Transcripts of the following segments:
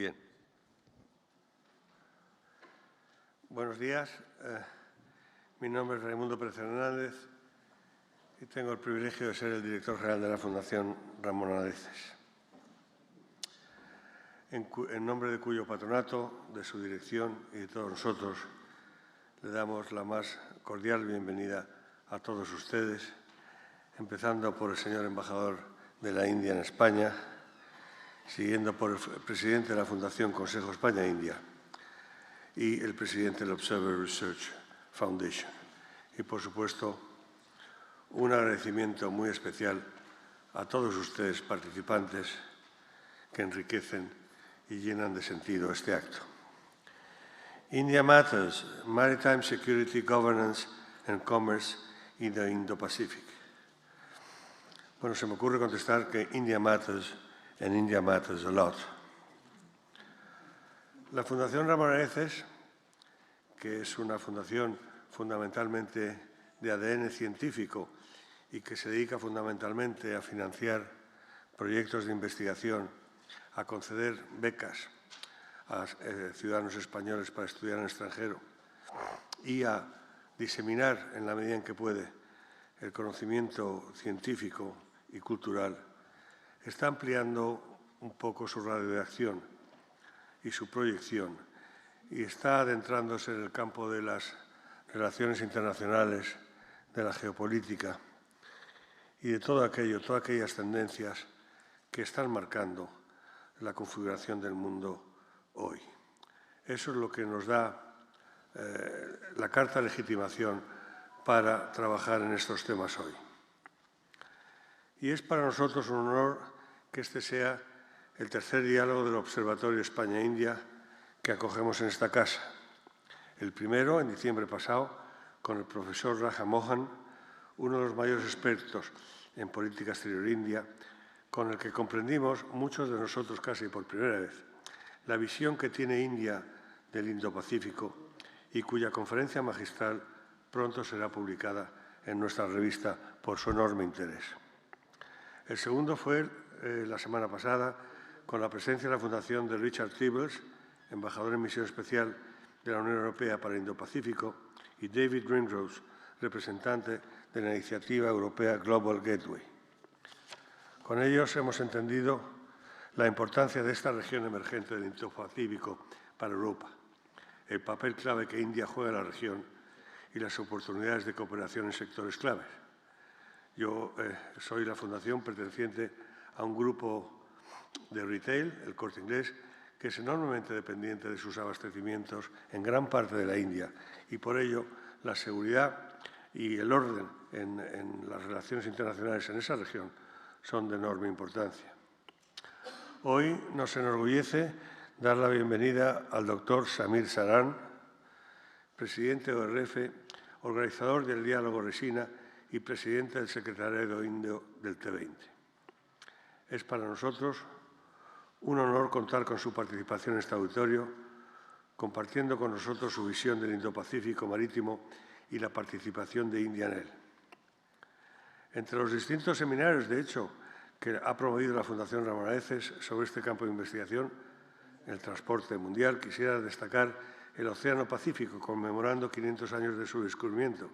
Bien. Buenos días. Mi nombre es Raimundo Pérez Hernández y tengo el privilegio de ser el director general de la Fundación Ramón Areces, en nombre de cuyo patronato, de su dirección y de todos nosotros, le damos la más cordial bienvenida a todos ustedes, empezando por el señor embajador de la India en España, siguiendo por el presidente de la Fundación Consejo España-India y el presidente del Observatorio Research Foundation. Y, por supuesto, un agradecimiento muy especial a todos ustedes participantes que enriquecen y llenan de sentido este acto. India Matters, Maritime Security, Governance and Commerce in the Indo-Pacífico. Bueno, se me ocurre contestar que India Matters and India Matters a lot. La Fundación Ramón Areces, que es una fundación fundamentalmente de ADN científico y que se dedica fundamentalmente a financiar proyectos de investigación, a conceder becas a ciudadanos españoles para estudiar en el extranjero y a diseminar, en la medida en que puede, el conocimiento científico y cultural, está ampliando un poco su radio de acción y su proyección y está adentrándose en el campo de las relaciones internacionales, de la geopolítica y de todo aquello, todas aquellas tendencias que están marcando la configuración del mundo hoy. Eso es lo que nos da la carta de legitimación para trabajar en estos temas hoy. Y es para nosotros un honor que este sea el tercer diálogo del Observatorio España-India que acogemos en esta casa. El primero, en diciembre pasado, con el profesor Raja Mohan, uno de los mayores expertos en política exterior india, con el que comprendimos, muchos de nosotros casi por primera vez, la visión que tiene India del Indo-Pacífico y cuya conferencia magistral pronto será publicada en nuestra revista por su enorme interés. El segundo fue la semana pasada, con la presencia de la Fundación de Richard Tibbles, embajador en misión especial de la Unión Europea para el Indo-Pacífico, y David Greenrose, representante de la iniciativa europea Global Gateway. Con ellos hemos entendido la importancia de esta región emergente del Indo-Pacífico para Europa, el papel clave que India juega en la región y las oportunidades de cooperación en sectores claves. Yo soy la fundación perteneciente a un grupo de retail, el Corte Inglés, que es enormemente dependiente de sus abastecimientos en gran parte de la India y por ello la seguridad y el orden en las relaciones internacionales en esa región son de enorme importancia. Hoy nos enorgullece dar la bienvenida al doctor Samir Saran, presidente de ORF, organizador del Diálogo Raisina y presidente del Secretariado Indio del T20. Es para nosotros un honor contar con su participación en este auditorio, compartiendo con nosotros su visión del Indo-Pacífico marítimo y la participación de India en él. Entre los distintos seminarios, de hecho, que ha promovido la Fundación Ramón Areces sobre este campo de investigación, el transporte mundial, quisiera destacar el Océano Pacífico, conmemorando 500 años de su descubrimiento,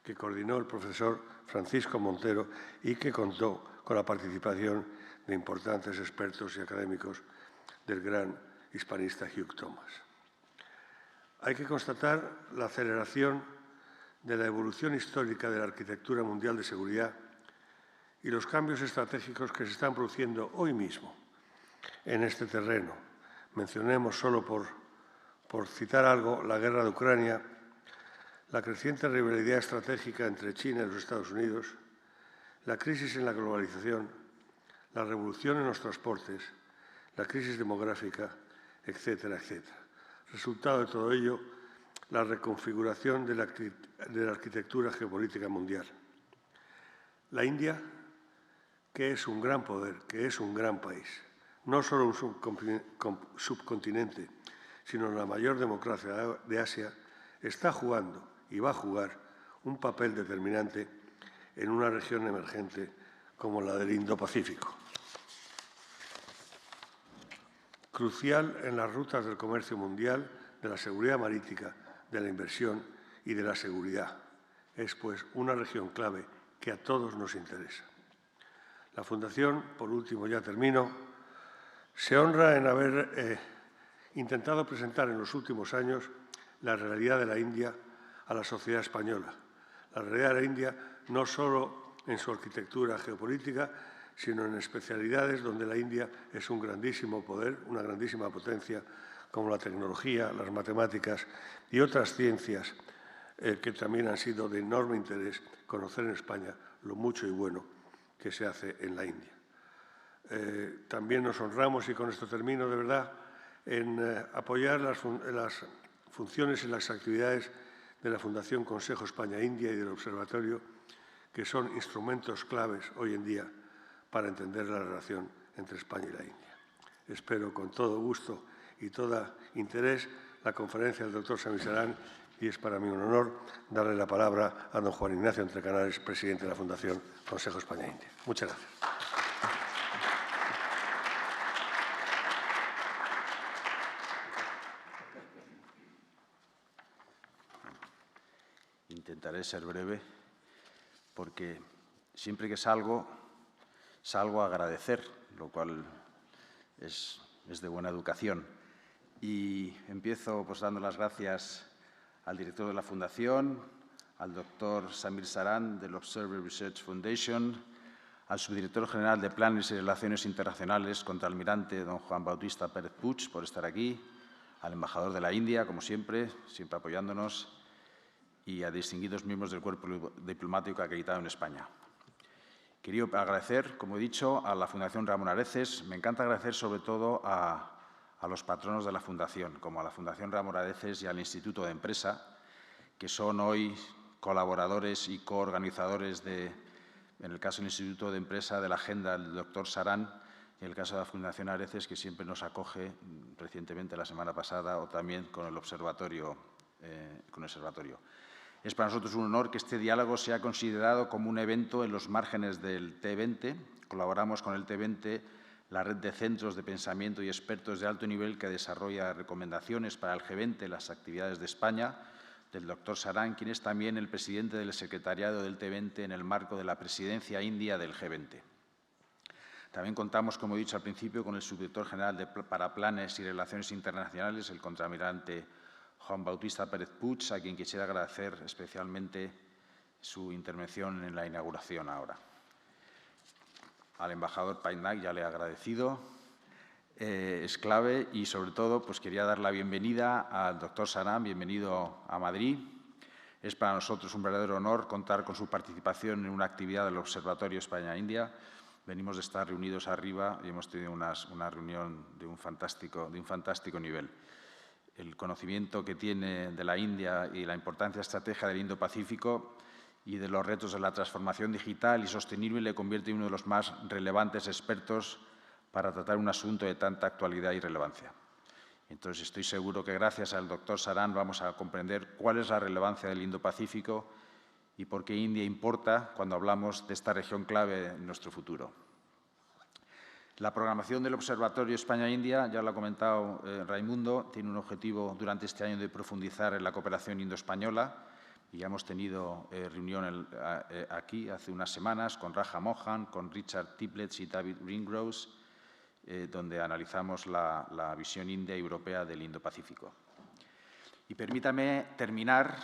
que coordinó el profesor Francisco Montero y que contó con la participación de importantes expertos y académicos del gran hispanista Hugh Thomas. Hay que constatar la aceleración de la evolución histórica de la arquitectura mundial de seguridad y los cambios estratégicos que se están produciendo hoy mismo en este terreno. Mencionemos solo por citar algo, la guerra de Ucrania, la creciente rivalidad estratégica entre China y los Estados Unidos, la crisis en la globalización, la revolución en los transportes, la crisis demográfica, etcétera, etcétera. Resultado de todo ello, la reconfiguración de la arquitectura geopolítica mundial. La India, que es un gran poder, que es un gran país, no solo un subcontinente, sino la mayor democracia de Asia, está jugando y va a jugar un papel determinante en una región emergente como la del Indo-Pacífico. crucial en las rutas del comercio mundial, de la seguridad marítima, de la inversión y de la seguridad. Es, pues, una región clave que a todos nos interesa. La Fundación, por último, ya termino, se honra en haber intentado presentar en los últimos años la realidad de la India a la sociedad española. La realidad de la India no solo en su arquitectura geopolítica, sino en especialidades donde la India es un grandísimo poder, una grandísima potencia, como la tecnología, las matemáticas y otras ciencias que también han sido de enorme interés conocer en España lo mucho y bueno que se hace en la India. También nos honramos, y con esto termino de verdad, en apoyar las funciones y las actividades de la Fundación Consejo España-India y del Observatorio, que son instrumentos claves hoy en día para entender la relación entre España y la India. Espero con todo gusto y todo interés la conferencia del doctor Samir Saran, y es para mí un honor darle la palabra a don Juan Ignacio Entrecanales, presidente de la Fundación Consejo España-India. Muchas gracias. Intentaré ser breve porque siempre que salgo a agradecer, lo cual es de buena educación. Y empiezo pues dando las gracias al director de la Fundación, al doctor Samir Saran del Observer Research Foundation, al subdirector general de Planes y Relaciones Internacionales, contraalmirante don Juan Bautista Pérez Puig, por estar aquí, al embajador de la India, como siempre apoyándonos, y a distinguidos miembros del cuerpo diplomático acreditado en España. Quería agradecer, como he dicho, a la Fundación Ramón Areces. Me encanta agradecer sobre todo a los patronos de la Fundación, como a la Fundación Ramón Areces y al Instituto de Empresa, que son hoy colaboradores y coorganizadores en el caso del Instituto de Empresa, de la agenda del doctor Saran, y en el caso de la Fundación Areces, que siempre nos acoge, recientemente la semana pasada, o también con el Observatorio. Es para nosotros un honor que este diálogo sea considerado como un evento en los márgenes del T20. Colaboramos con el T20, la red de centros de pensamiento y expertos de alto nivel que desarrolla recomendaciones para el G20, las actividades de España, del doctor Saran, quien es también el presidente del Secretariado del T20 en el marco de la Presidencia India del G20. También contamos, como he dicho al principio, con el subdirector general para Planes y Relaciones Internacionales, el contraalmirante Juan Bautista Pérez Puig, a quien quisiera agradecer especialmente su intervención en la inauguración ahora. Al embajador Paindak ya le he agradecido, es clave, y sobre todo pues quería dar la bienvenida al doctor Saran, bienvenido a Madrid. Es para nosotros un verdadero honor contar con su participación en una actividad del Observatorio España-India. Venimos de estar reunidos arriba y hemos tenido una reunión de un fantástico nivel. El conocimiento que tiene de la India y la importancia estratégica del Indo-Pacífico y de los retos de la transformación digital y sostenible le convierte en uno de los más relevantes expertos para tratar un asunto de tanta actualidad y relevancia. Entonces, estoy seguro que gracias al doctor Saran vamos a comprender cuál es la relevancia del Indo-Pacífico y por qué India importa cuando hablamos de esta región clave en nuestro futuro. La programación del Observatorio España-India, ya lo ha comentado Raimundo, tiene un objetivo durante este año de profundizar en la cooperación indo-española, y ya hemos tenido reunión aquí hace unas semanas con Raja Mohan, con Richard Tiplets y David Ringrose, donde analizamos la visión india y europea del Indo-Pacífico. Y permítame terminar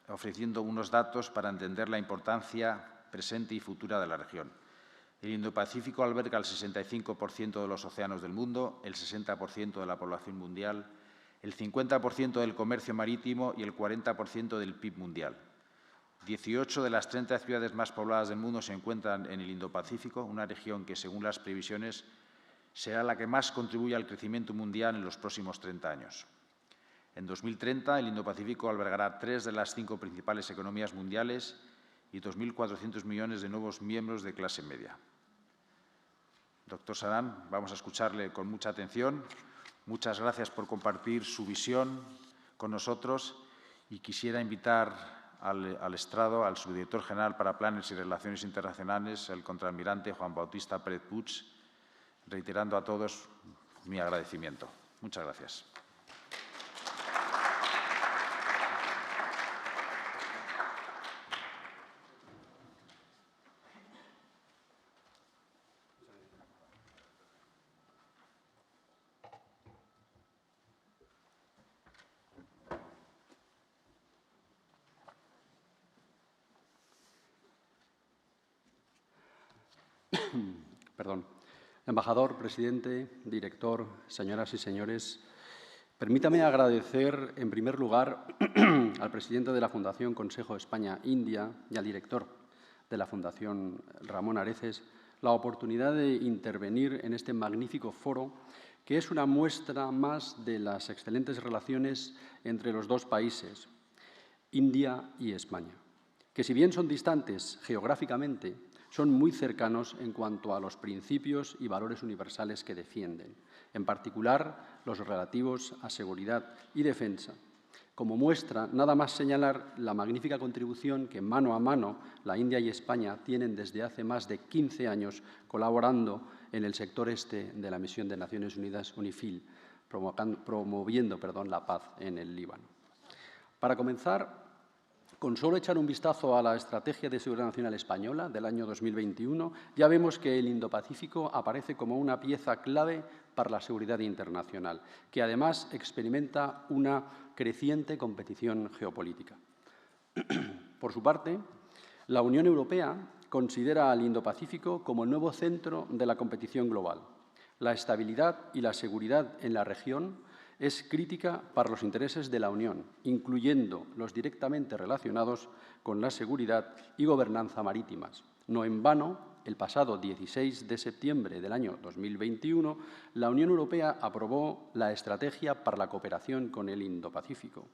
ofreciendo unos datos para entender la importancia presente y futura de la región. El Indo-Pacífico alberga el 65% de los océanos del mundo, el 60% de la población mundial, el 50% del comercio marítimo y el 40% del PIB mundial. 18 de las 30 ciudades más pobladas del mundo se encuentran en el Indo-Pacífico, una región que, según las previsiones, será la que más contribuya al crecimiento mundial en los próximos 30 años. En 2030, el Indo-Pacífico albergará 3 de las 5 principales economías mundiales y 2.400 millones de nuevos miembros de clase media. Doctor Saran, vamos a escucharle con mucha atención. Muchas gracias por compartir su visión con nosotros, y quisiera invitar al estrado al subdirector general para Planes y Relaciones Internacionales, el contraalmirante Juan Bautista Pérez Puig, reiterando a todos mi agradecimiento. Muchas gracias. Embajador, presidente, director, señoras y señores, permítame agradecer, en primer lugar, al presidente de la Fundación Consejo España-India y al director de la Fundación Ramón Areces la oportunidad de intervenir en este magnífico foro, que es una muestra más de las excelentes relaciones entre los dos países, India y España, que si bien son distantes geográficamente, son muy cercanos en cuanto a los principios y valores universales que defienden, en particular los relativos a seguridad y defensa. Como muestra, nada más señalar la magnífica contribución que mano a mano la India y España tienen desde hace más de 15 años colaborando en el sector este de la misión de Naciones Unidas UNIFIL, promoviendo la paz en el Líbano. Para comenzar, con solo echar un vistazo a la Estrategia de Seguridad Nacional Española del año 2021, ya vemos que el Indo-Pacífico aparece como una pieza clave para la seguridad internacional, que además experimenta una creciente competición geopolítica. Por su parte, la Unión Europea considera al Indo-Pacífico como el nuevo centro de la competición global. La estabilidad y la seguridad en la región es crítica para los intereses de la Unión, incluyendo los directamente relacionados con la seguridad y gobernanza marítimas. No en vano, el pasado 16 de septiembre del año 2021, la Unión Europea aprobó la Estrategia para la Cooperación con el Indo-Pacífico,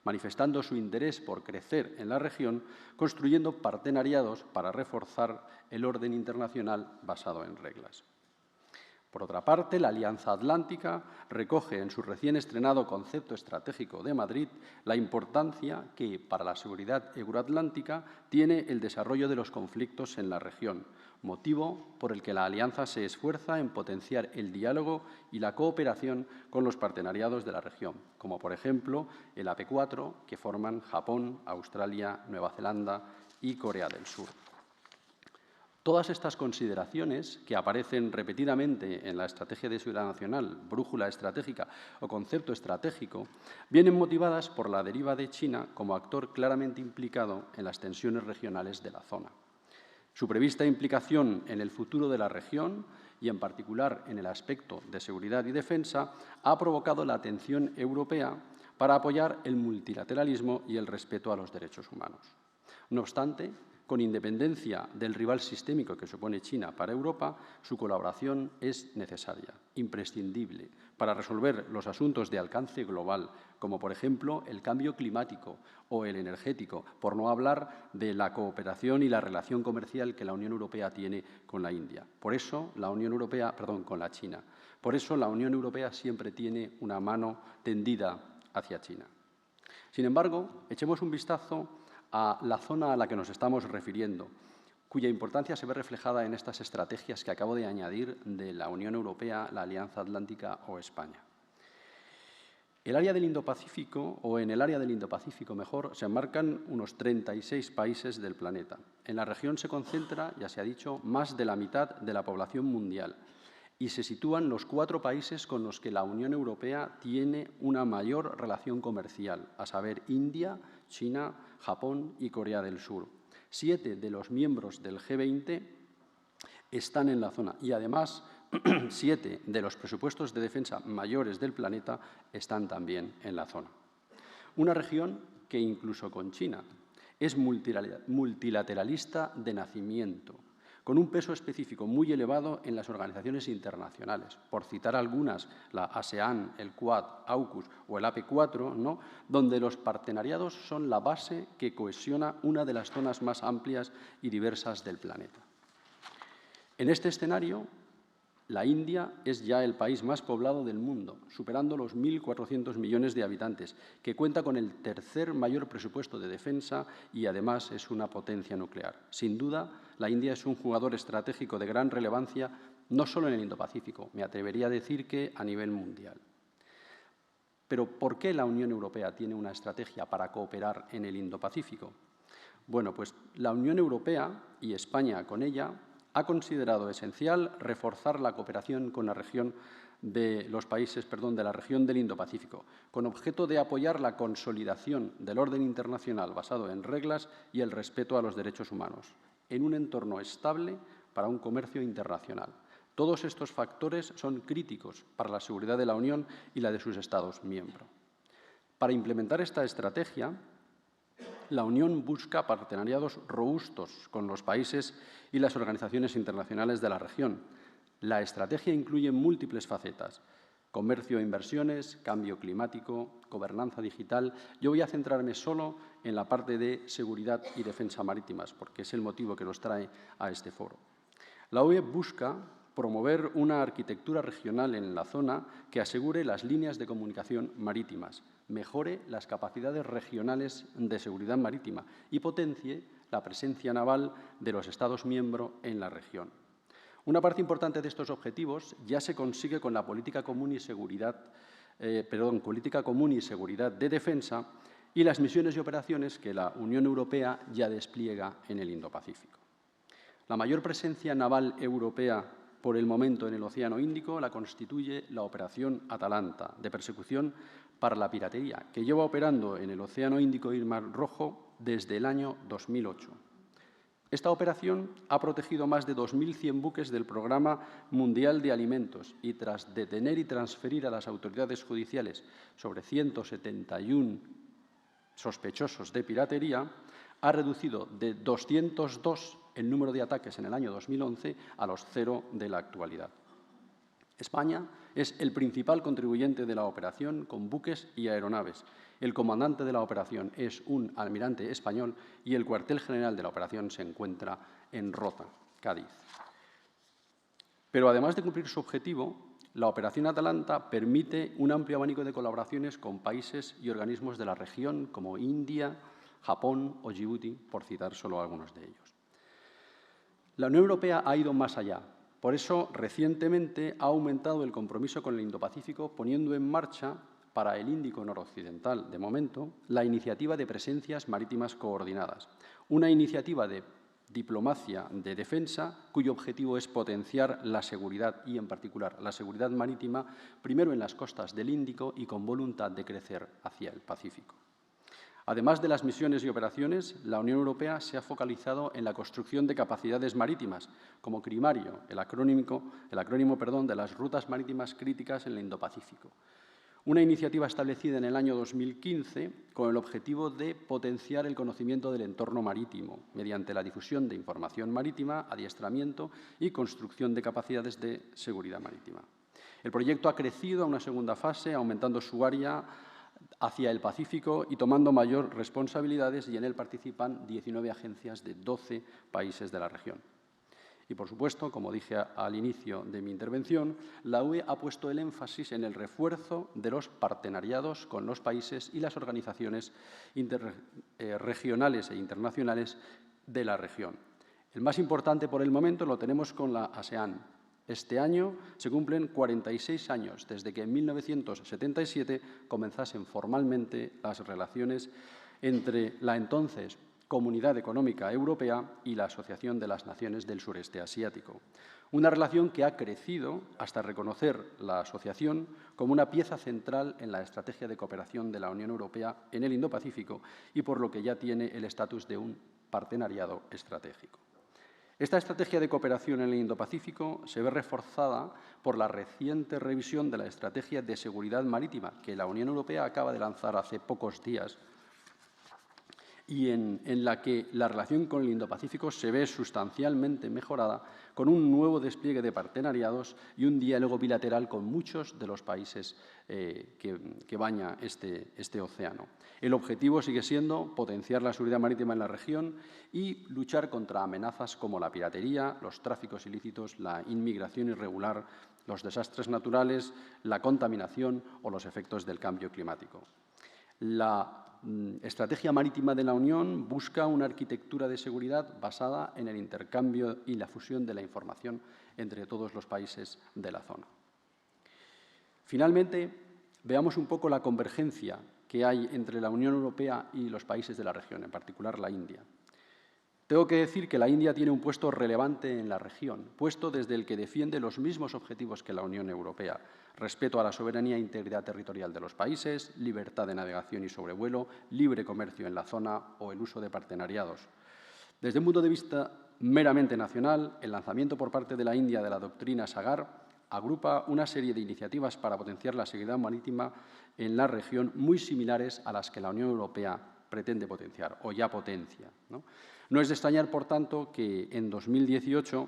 manifestando su interés por crecer en la región, construyendo partenariados para reforzar el orden internacional basado en reglas. Por otra parte, la Alianza Atlántica recoge en su recién estrenado Concepto Estratégico de Madrid la importancia que, para la seguridad euroatlántica, tiene el desarrollo de los conflictos en la región, motivo por el que la Alianza se esfuerza en potenciar el diálogo y la cooperación con los partenariados de la región, como por ejemplo el AP4, que forman Japón, Australia, Nueva Zelanda y Corea del Sur. Todas estas consideraciones, que aparecen repetidamente en la Estrategia de Seguridad Nacional, Brújula Estratégica o Concepto Estratégico, vienen motivadas por la deriva de China como actor claramente implicado en las tensiones regionales de la zona. Su prevista implicación en el futuro de la región y, en particular, en el aspecto de seguridad y defensa, ha provocado la atención europea para apoyar el multilateralismo y el respeto a los derechos humanos. No obstante, con independencia del rival sistémico que supone China para Europa, su colaboración es necesaria, imprescindible, para resolver los asuntos de alcance global, como por ejemplo el cambio climático o el energético, por no hablar de la cooperación y la relación comercial que la Unión Europea tiene con la India. Por eso, con la China. Por eso la Unión Europea siempre tiene una mano tendida hacia China. Sin embargo, echemos un vistazo a la zona a la que nos estamos refiriendo, cuya importancia se ve reflejada en estas estrategias que acabo de añadir de la Unión Europea, la Alianza Atlántica o España. En el área del Indo-Pacífico, se enmarcan unos 36 países del planeta. En la región se concentra, ya se ha dicho, más de la mitad de la población mundial y se sitúan los 4 países con los que la Unión Europea tiene una mayor relación comercial, a saber, India, China, Japón y Corea del Sur. 7 de los miembros del G20 están en la zona y, además, 7 de los presupuestos de defensa mayores del planeta están también en la zona. Una región que, incluso con China, es multilateralista de nacimiento, con un peso específico muy elevado en las organizaciones internacionales. Por citar algunas, la ASEAN, el Quad, AUKUS o el AP4, donde los partenariados son la base que cohesiona una de las zonas más amplias y diversas del planeta. En este escenario, la India es ya el país más poblado del mundo, superando los 1.400 millones de habitantes, que cuenta con el tercer mayor presupuesto de defensa y, además, es una potencia nuclear. Sin duda, la India es un jugador estratégico de gran relevancia no solo en el Indo-Pacífico, me atrevería a decir que a nivel mundial. Pero ¿por qué la Unión Europea tiene una estrategia para cooperar en el Indo-Pacífico? Bueno, pues la Unión Europea, y España con ella, ha considerado esencial reforzar la cooperación con la región de los países, de la región del Indo-Pacífico, con objeto de apoyar la consolidación del orden internacional basado en reglas y el respeto a los derechos humanos, en un entorno estable para un comercio internacional. Todos estos factores son críticos para la seguridad de la Unión y la de sus Estados miembros. Para implementar esta estrategia, la Unión busca partenariados robustos con los países y las organizaciones internacionales de la región. La estrategia incluye múltiples facetas: comercio e inversiones, cambio climático, gobernanza digital. Yo voy a centrarme solo en la parte de seguridad y defensa marítimas, porque es el motivo que nos trae a este foro. La UE busca promover una arquitectura regional en la zona que asegure las líneas de comunicación marítimas, mejore las capacidades regionales de seguridad marítima y potencie la presencia naval de los Estados miembros en la región. Una parte importante de estos objetivos ya se consigue con la política común y seguridad de defensa y las misiones y operaciones que la Unión Europea ya despliega en el Indo-Pacífico. La mayor presencia naval europea por el momento en el Océano Índico la constituye la Operación Atalanta, de persecución para la piratería, que lleva operando en el Océano Índico y el Mar Rojo desde el año 2008. Esta operación ha protegido más de 2.100 buques del Programa Mundial de Alimentos y, tras detener y transferir a las autoridades judiciales sobre 171 sospechosos de piratería, ha reducido de 202 el número de ataques en el año 2011 a los 0 de la actualidad. España es el principal contribuyente de la operación con buques y aeronaves. El comandante de la operación es un almirante español y el cuartel general de la operación se encuentra en Rota, Cádiz. Pero además de cumplir su objetivo, la Operación Atalanta permite un amplio abanico de colaboraciones con países y organismos de la región como India, Japón o Djibouti, por citar solo algunos de ellos. La Unión Europea ha ido más allá. Por eso, recientemente ha aumentado el compromiso con el Indo-Pacífico, poniendo en marcha, para el Índico noroccidental, de momento, la iniciativa de presencias marítimas coordinadas, una iniciativa de diplomacia de defensa cuyo objetivo es potenciar la seguridad y, en particular, la seguridad marítima, primero en las costas del Índico y con voluntad de crecer hacia el Pacífico. Además de las misiones y operaciones, la Unión Europea se ha focalizado en la construcción de capacidades marítimas, como CRIMARIO, el acrónimo de las rutas marítimas críticas en el Indo-Pacífico. Una iniciativa establecida en el año 2015 con el objetivo de potenciar el conocimiento del entorno marítimo mediante la difusión de información marítima, adiestramiento y construcción de capacidades de seguridad marítima. El proyecto ha crecido a una segunda fase, aumentando su área hacia el Pacífico y tomando mayor responsabilidades, y en él participan 19 agencias de 12 países de la región. Y, por supuesto, como dije al inicio de mi intervención, la UE ha puesto el énfasis en el refuerzo de los partenariados con los países y las organizaciones regionales e internacionales de la región. El más importante por el momento lo tenemos con la ASEAN. Este año se cumplen 46 años desde que en 1977 comenzasen formalmente las relaciones entre la entonces Comunidad Económica Europea y la Asociación de las Naciones del Sureste Asiático. Una relación que ha crecido hasta reconocer la asociación como una pieza central en la estrategia de cooperación de la Unión Europea en el Indo-Pacífico y por lo que ya tiene el estatus de un partenariado estratégico. Esta estrategia de cooperación en el Indo-Pacífico se ve reforzada por la reciente revisión de la Estrategia de Seguridad Marítima que la Unión Europea acaba de lanzar hace pocos días y en la que la relación con el Indo-Pacífico se ve sustancialmente mejorada con un nuevo despliegue de partenariados y un diálogo bilateral con muchos de los países que baña este océano. El objetivo sigue siendo potenciar la seguridad marítima en la región y luchar contra amenazas como la piratería, los tráficos ilícitos, la inmigración irregular, los desastres naturales, la contaminación o los efectos del cambio climático. La estrategia marítima de la Unión busca una arquitectura de seguridad basada en el intercambio y la fusión de la información entre todos los países de la zona. Finalmente, veamos un poco la convergencia que hay entre la Unión Europea y los países de la región, en particular la India. Tengo que decir que la India tiene un puesto relevante en la región, puesto desde el que defiende los mismos objetivos que la Unión Europea: respeto a la soberanía e integridad territorial de los países, libertad de navegación y sobrevuelo, libre comercio en la zona o el uso de partenariados. Desde un punto de vista meramente nacional, el lanzamiento por parte de la India de la doctrina Sagar agrupa una serie de iniciativas para potenciar la seguridad marítima en la región muy similares a las que la Unión Europea pretende potenciar o ya potencia, No es de extrañar, por tanto, que en 2018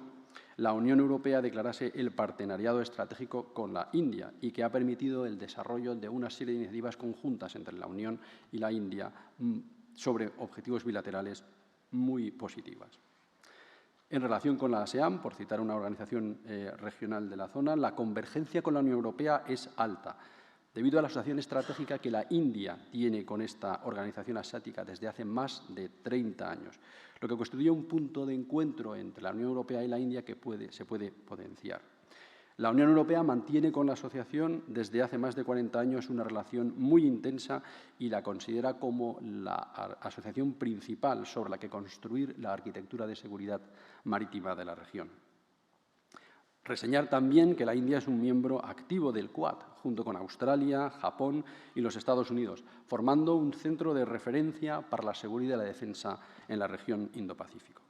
la Unión Europea declarase el partenariado estratégico con la India y que ha permitido el desarrollo de una serie de iniciativas conjuntas entre la Unión y la India sobre objetivos bilaterales muy positivas. En relación con la ASEAN, por citar una organización regional de la zona, la convergencia con la Unión Europea es alta, debido a la asociación estratégica que la India tiene con esta organización asiática desde hace más de 30 años, lo que constituye un punto de encuentro entre la Unión Europea y la India que se puede potenciar. La Unión Europea mantiene con la asociación desde hace más de 40 años una relación muy intensa y la considera como la asociación principal sobre la que construir la arquitectura de seguridad marítima de la región. Reseñar también que la India es un miembro activo del Quad, junto con Australia, Japón y los Estados Unidos, formando un centro de referencia para la seguridad y la defensa en la región Indo-Pacífico.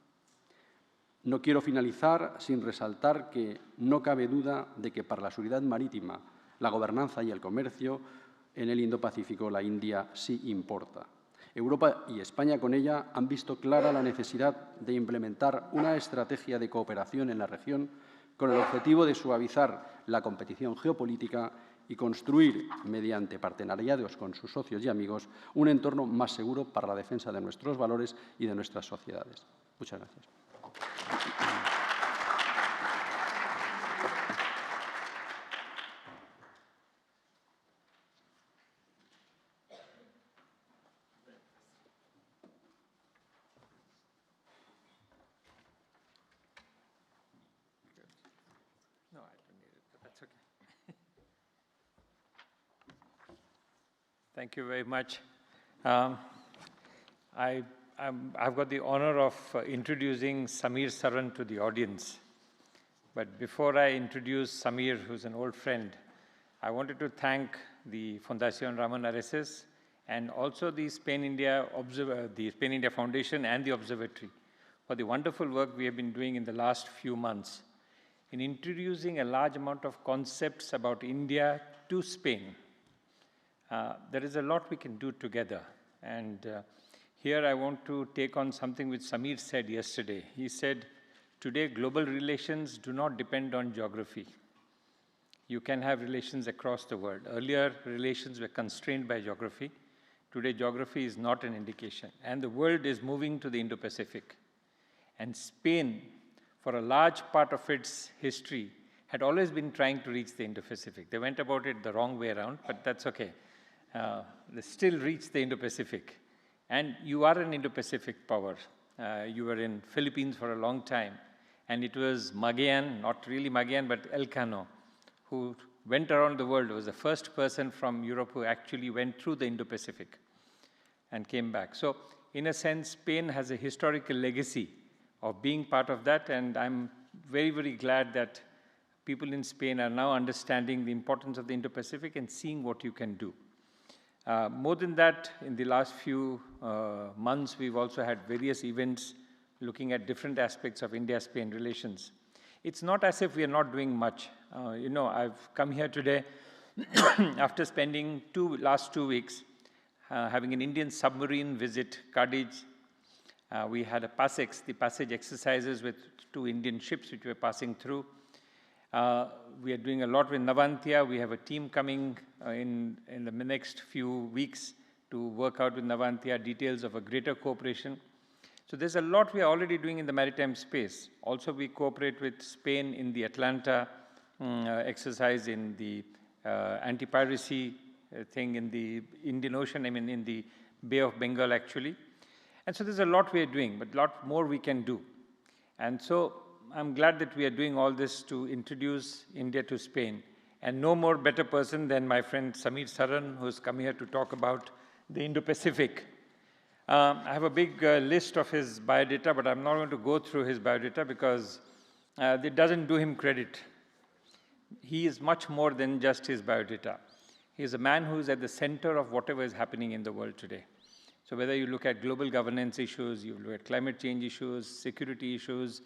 No quiero finalizar sin resaltar que no cabe duda de que para la seguridad marítima, la gobernanza y el comercio en el Indo-Pacífico la India sí importa. Europa y España con ella han visto clara la necesidad de implementar una estrategia de cooperación en la región con el objetivo de suavizar la competición geopolítica y construir, mediante partenariados con sus socios y amigos, un entorno más seguro para la defensa de nuestros valores y de nuestras sociedades. Muchas gracias. Thank you very much. I've got the honor of introducing Samir Saran to the audience. But before I introduce Samir, who's an old friend, I wanted to thank the Fundación Ramón Areces and also the Spain-India Foundation and the Observatory for the wonderful work we have been doing in the last few months in introducing a large amount of concepts about India to Spain. There is a lot we can do together. And here I want to take on something which Samir said yesterday. He said, today global relations do not depend on geography. You can have relations across the world. Earlier, relations were constrained by geography. Today, geography is not an indication. And the world is moving to the Indo-Pacific. And Spain, for a large part of its history, had always been trying to reach the Indo-Pacific. They went about it the wrong way around, but that's okay. They still reached the Indo-Pacific. And you are an Indo-Pacific power. You were in Philippines for a long time. And it was Magellan, not really Magellan, but Elcano, who went around the world, was the first person from Europe who actually went through the Indo-Pacific and came back. So in a sense, Spain has a historical legacy of being part of that. And I'm very, very glad that people in Spain are now understanding the importance of the Indo-Pacific and seeing what you can do. More than that, in the last few months, we've also had various events looking at different aspects of India-Spain relations. It's not as if we are not doing much. I've come here today after spending last 2 weeks having an Indian submarine visit Cadiz. We had the passage exercises with 2 Indian ships which were passing through. We are doing a lot with Navantia. We have a team coming in the next few weeks to work out with Navantia details of a greater cooperation. So there's a lot we are already doing in the maritime space. Also, we cooperate with Spain in the Atlanta exercise, in the anti-piracy thing in the Indian Ocean, in the Bay of Bengal, actually. And so there's a lot we are doing, but a lot more we can do. And so I'm glad that we are doing all this to introduce India to Spain. And no more better person than my friend Samir Saran, who's come here to talk about the Indo-Pacific. I have a big list of his biodata, but I'm not going to go through his biodata because it doesn't do him credit. He is much more than just his biodata. He is a man who is at the center of whatever is happening in the world today. So whether you look at global governance issues, you look at climate change issues, security issues,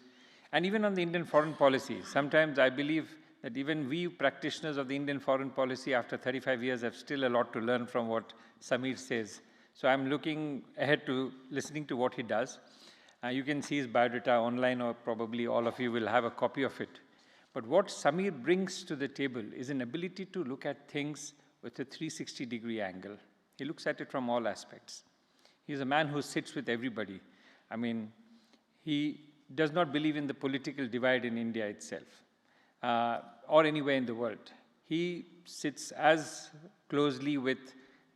and even on the Indian foreign policy. Sometimes I believe that even we practitioners of the Indian foreign policy after 35 years have still a lot to learn from what Samir says. So I'm looking ahead to listening to what he does. You can see his biodata online, or probably all of you will have a copy of it. But what Samir brings to the table is an ability to look at things with a 360-degree angle. He looks at it from all aspects. He's a man who sits with everybody. I mean, he does not believe in the political divide in India itself, or anywhere in the world. He sits as closely with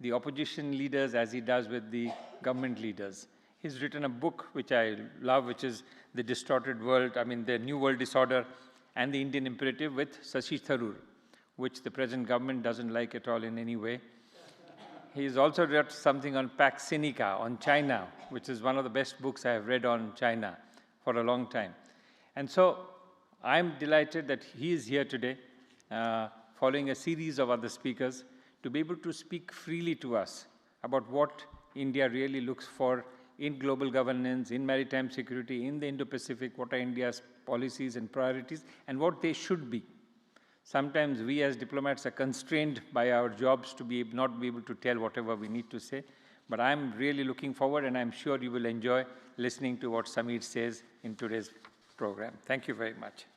the opposition leaders as he does with the government leaders. He's written a book which I love, which is The Distorted World, the New World Disorder and the Indian Imperative with Shashi Tharoor, which the present government doesn't like at all in any way. He's also wrote something on Pax Sinica, on China, which is one of the best books I have read on China for a long time. And so I'm delighted that he is here today, following a series of other speakers, to be able to speak freely to us about what India really looks for in global governance, in maritime security, in the Indo-Pacific, what are India's policies and priorities, and what they should be. Sometimes we as diplomats are constrained by our jobs to not be able to tell whatever we need to say. But I'm really looking forward, and I'm sure you will enjoy listening to what Samir says in today's program. Thank you very much.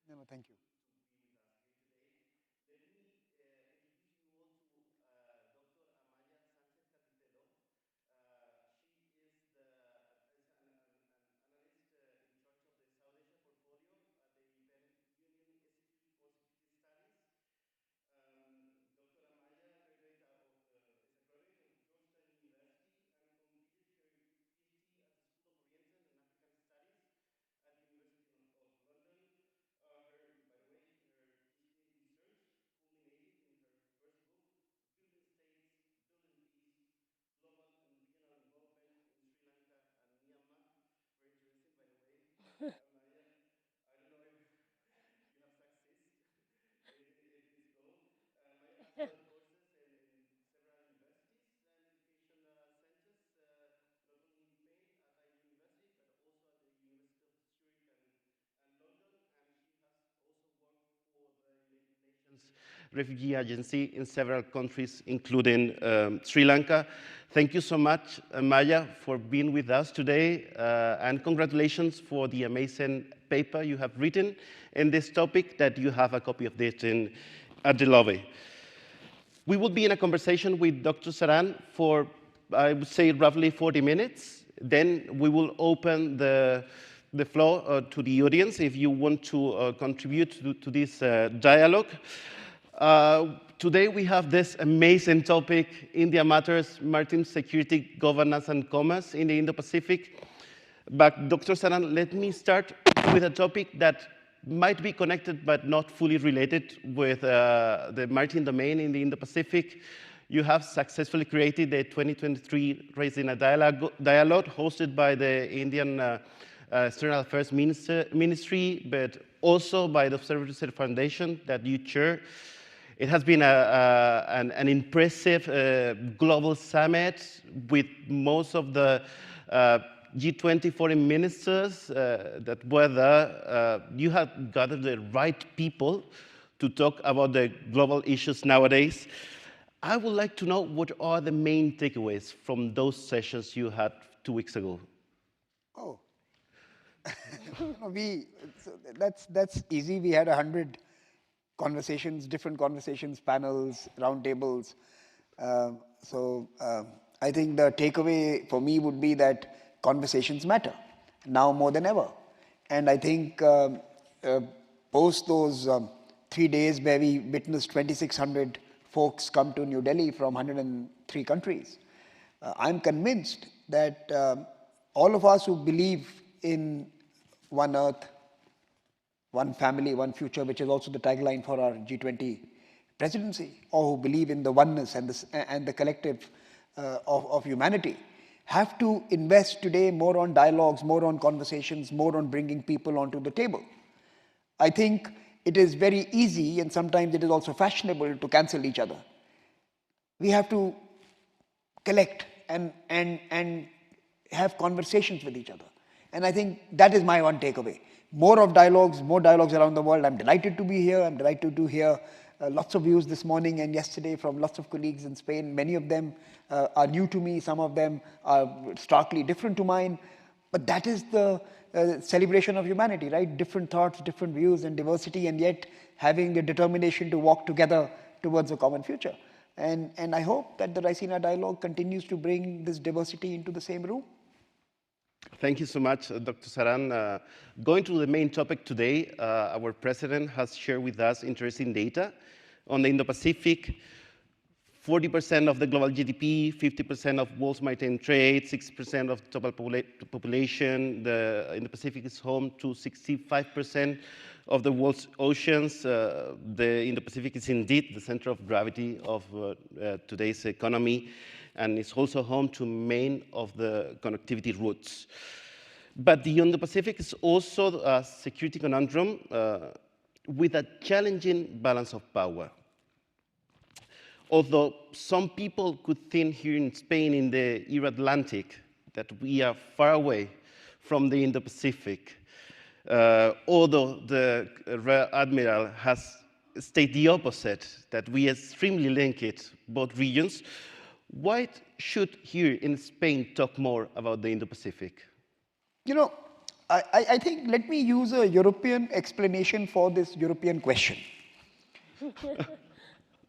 No, thank you. Let me introduce you all to Dr. Amaya Sanchez-Carricelo. She is an analyst in charge of the South Asia portfolio at the Union Institute for Security Studies. Dr. Amaya is a graduate of Georgetown University and completed her PhD at the School of Oriental and African Studies at the University of London. Her PhD research culminated in her first book, Building States, Building Peace, Global and Regional Involvement in Sri Lanka and Myanmar. Very interesting, by the way. Amaya, I don't know if you have success in this goal. Amaya has taught courses in several universities and education centers, not only in Spain at Indo University, but also at the University of Zurich and London, and she has also worked for the United Nations Refugee Agency in several countries, including Sri Lanka. Thank you so much, Amaya, for being with us today, and congratulations for the amazing paper you have written in this topic, that you have a copy of this at the lobby. We will be in a conversation with Dr. Saran for, I would say, roughly 40 minutes. Then we will open the floor to the audience if you want to contribute to this dialogue. Today we have this amazing topic, India Matters, Maritime Security, Governance and Commerce in the Indo-Pacific. But Dr. Saran, let me start with a topic that might be connected but not fully related with the maritime domain in the Indo-Pacific. You have successfully created the 2023 Raisina Dialogue hosted by the Indian External Affairs Ministry, but also by the Observatory Foundation that you chair. It has been an impressive global summit with most of the G20 foreign ministers that were there. You have gathered the right people to talk about the global issues nowadays. I would like to know what are the main takeaways from those sessions you had 2 weeks ago? Oh, that's easy. We had 100 conversations, different conversations, panels, roundtables. I think the takeaway for me would be that conversations matter now more than ever. And I think post those 3 days where we witnessed 2,600 folks come to New Delhi from 103 countries, I'm convinced that all of us who believe in one earth, one family, one future, which is also the tagline for our G20 presidency, or who believe in the oneness and the collective of humanity, have to invest today more on dialogues, more on conversations, more on bringing people onto the table. I think it is very easy, and sometimes it is also fashionable, to cancel each other. We have to collect and have conversations with each other. And I think that is my one takeaway. More dialogues around the world. I'm delighted to be here. I'm delighted to hear lots of views this morning and yesterday from lots of colleagues in Spain. Many of them are new to me. Some of them are starkly different to mine. But that is the celebration of humanity, right? Different thoughts, different views and diversity, and yet having the determination to walk together towards a common future. And I hope that the Raisina Dialogue continues to bring this diversity into the same room. Thank you so much, Dr. Saran. Going to the main topic today, our president has shared with us interesting data on the Indo-Pacific. 40% of the global GDP, 50% of world's maritime trade, 6% of total population. The Indo-Pacific is home to 65% of the world's oceans. The Indo-Pacific is indeed the center of gravity of today's economy, and it's also home to many of the connectivity routes. But the Indo-Pacific is also a security conundrum with a challenging balance of power. Although some people could think here in Spain, in the Euro-Atlantic, that we are far away from the Indo-Pacific, although the Rear Admiral has stated the opposite, that we extremely link it, both regions, why should here in Spain talk more about the Indo-Pacific? You know, I think let me use a European explanation for this European question.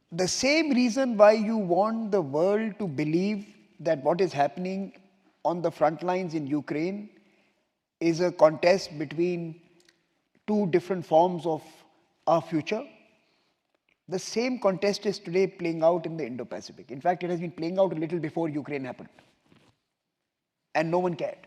The same reason why you want the world to believe that what is happening on the front lines in Ukraine is a contest between two different forms of our future, the same contest is today playing out in the Indo-Pacific. In fact, it has been playing out a little before Ukraine happened. And no one cared.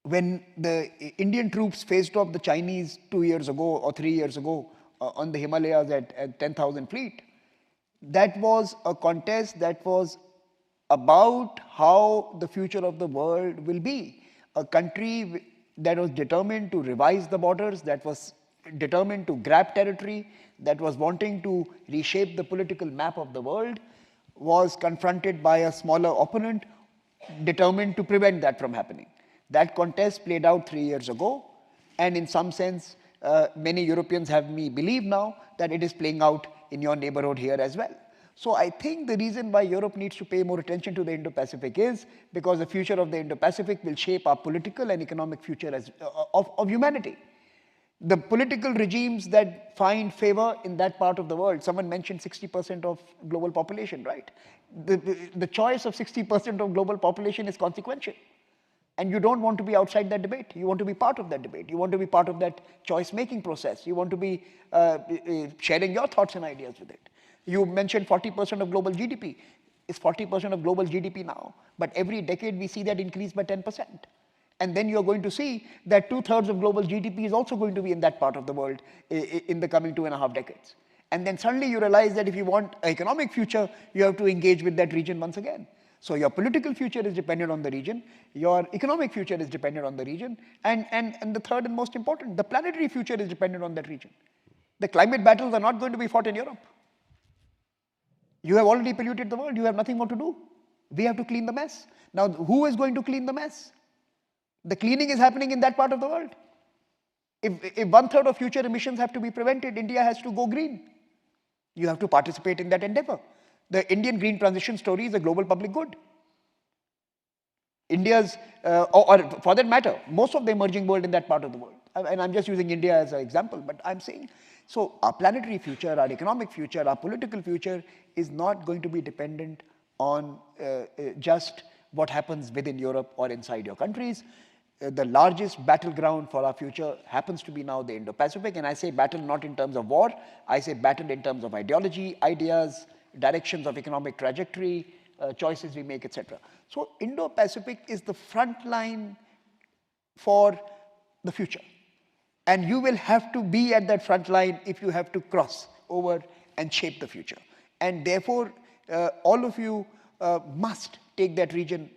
When the Indian troops faced off the Chinese 2 years ago or 3 years ago on the Himalayas at 10,000 feet, that was a contest that was about how the future of the world will be. A country that was determined to revise the borders, that was determined to grab territory, that was wanting to reshape the political map of the world, was confronted by a smaller opponent determined to prevent that from happening. That contest played out 3 years ago, and in some sense, many Europeans have me believe now that it is playing out in your neighborhood here as well. So I think the reason why Europe needs to pay more attention to the Indo-Pacific is because the future of the Indo-Pacific will shape our political and economic future of humanity. The political regimes that find favor in that part of the world, someone mentioned 60% of global population, right? The choice of 60% of global population is consequential. And you don't want to be outside that debate. You want to be part of that debate. You want to be part of that choice-making process. You want to be sharing your thoughts and ideas with it. You mentioned 40% of global GDP. It's 40% of global GDP now. But every decade we see that increase by 10%. And then you're going to see that 2/3 of global GDP is also going to be in that part of the world in the coming 2.5 decades. And then suddenly you realize that if you want an economic future, you have to engage with that region once again. So your political future is dependent on the region, your economic future is dependent on the region, and the third and most important, the planetary future is dependent on that region. The climate battles are not going to be fought in Europe. You have already polluted the world, you have nothing more to do. We have to clean the mess. Now, who is going to clean the mess? The cleaning is happening in that part of the world. If 1/3 of future emissions have to be prevented, India has to go green. You have to participate in that endeavor. The Indian green transition story is a global public good. India's, or for that matter, most of the emerging world in that part of the world. And I'm just using India as an example, but I'm saying, so our planetary future, our economic future, our political future is not going to be dependent on just what happens within Europe or inside your countries. The largest battleground for our future happens to be now the Indo-Pacific, and I say battle not in terms of war, I say battle in terms of ideology, ideas, directions of economic trajectory, choices we make, etc. So Indo-Pacific is the front line for the future. And you will have to be at that front line if you have to cross over and shape the future. And therefore, all of you must take that region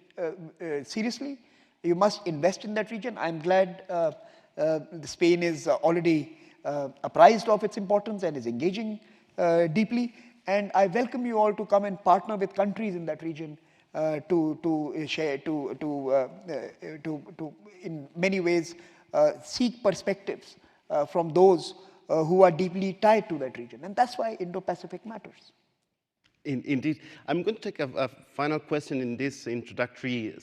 seriously. You must invest in that region. I'm glad Spain is already apprised of its importance and is engaging deeply. And I welcome you all to come and partner with countries in that region to share, in many ways, seek perspectives from those who are deeply tied to that region. And that's why Indo-Pacific matters. Indeed. I'm going to take a final question in this introductory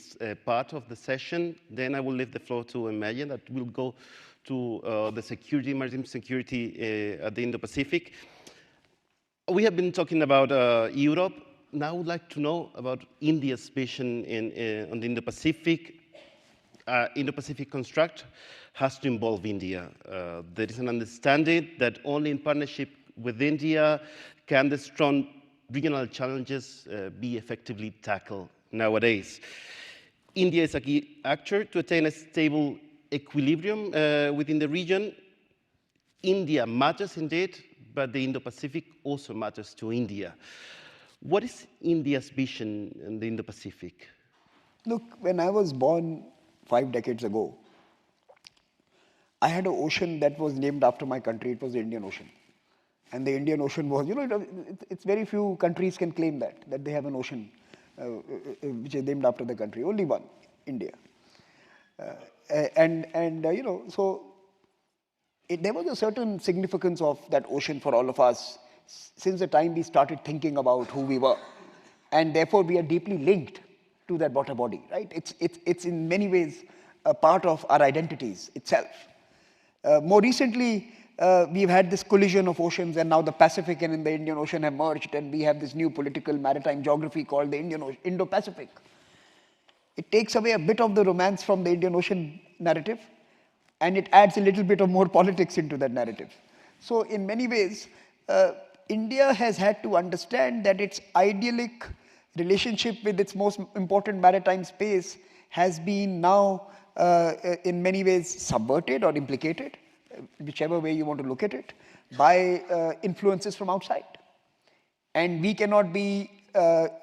part of the session. Then I will leave the floor to Amaya that will go to the security, maritime security at the Indo-Pacific. We have been talking about Europe. Now I would like to know about India's vision on the Indo-Pacific. Indo-Pacific construct has to involve India. There is an understanding that only in partnership with India can the strong regional challenges be effectively tackled nowadays. India is a key actor to attain a stable equilibrium within the region. India matters indeed, but the Indo-Pacific also matters to India. What is India's vision in the Indo-Pacific? Look, when I was born 5 decades ago, I had an ocean that was named after my country. It was the Indian Ocean. And the Indian Ocean was, it's very few countries can claim that they have an ocean which is named after the country. Only one, India. So there was a certain significance of that ocean for all of us since the time we started thinking about who we were. And therefore, we are deeply linked to that water body, right? It's in many ways a part of our identities itself. More recently, we've had this collision of oceans, and now the Pacific and the Indian Ocean have merged, and we have this new political maritime geography called the Indo-Pacific. It takes away a bit of the romance from the Indian Ocean narrative, and it adds a little bit of more politics into that narrative. So in many ways, India has had to understand that its idyllic relationship with its most important maritime space has been now in many ways subverted or implicated, whichever way you want to look at it, by influences from outside. And we cannot be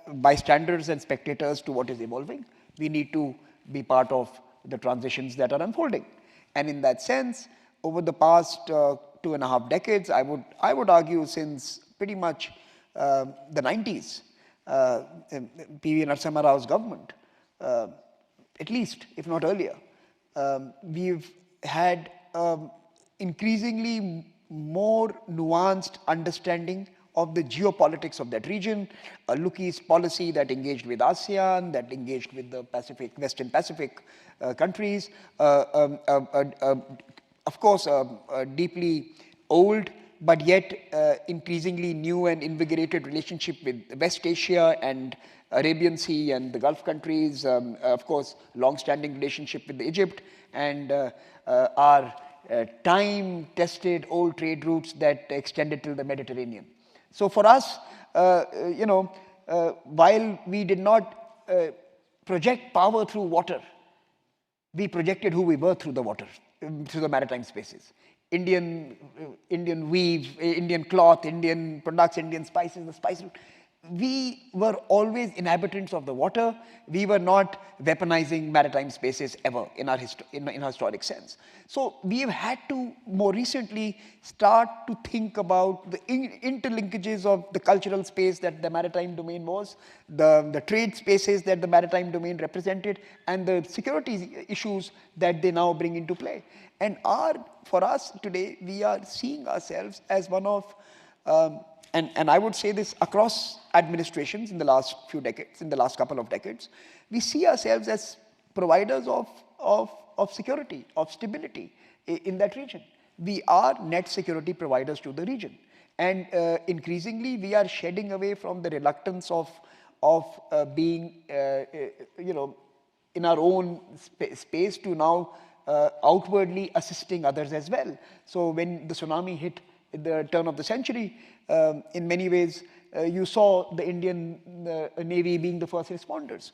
bystanders and spectators to what is evolving. We need to be part of the transitions that are unfolding. And in that sense, over the past 2.5 decades, I would argue since pretty much the 90s, P.V. Narasimha Rao's government, at least, if not earlier, we've had increasingly more nuanced understanding of the geopolitics of that region, a Look East policy that engaged with ASEAN, that engaged with the Pacific, Western Pacific countries, a of course, a deeply old, but yet increasingly new and invigorated relationship with West Asia and Arabian Sea and the Gulf countries, of course, long-standing relationship with Egypt, and our time-tested old trade routes that extended till the Mediterranean. So for us, while we did not project power through water, we projected who we were through the water, through the maritime spaces. Indian weave, Indian cloth, Indian products, Indian spices, the spice route. We were always inhabitants of the water. We were not weaponizing maritime spaces ever in our historic sense. So we have had to more recently start to think about the interlinkages of the cultural space that the maritime domain was, the trade spaces that the maritime domain represented, and the security issues that they now bring into play. And for us today, we are seeing ourselves as one of and I would say this across administrations in the last few decades, in the last couple of decades, we see ourselves as providers of security, of stability in that region. We are net security providers to the region. And increasingly, we are shedding away from the reluctance of being, in our own space to now outwardly assisting others as well. So when the tsunami hit at the turn of the century, in many ways, you saw the Indian Navy being the first responders.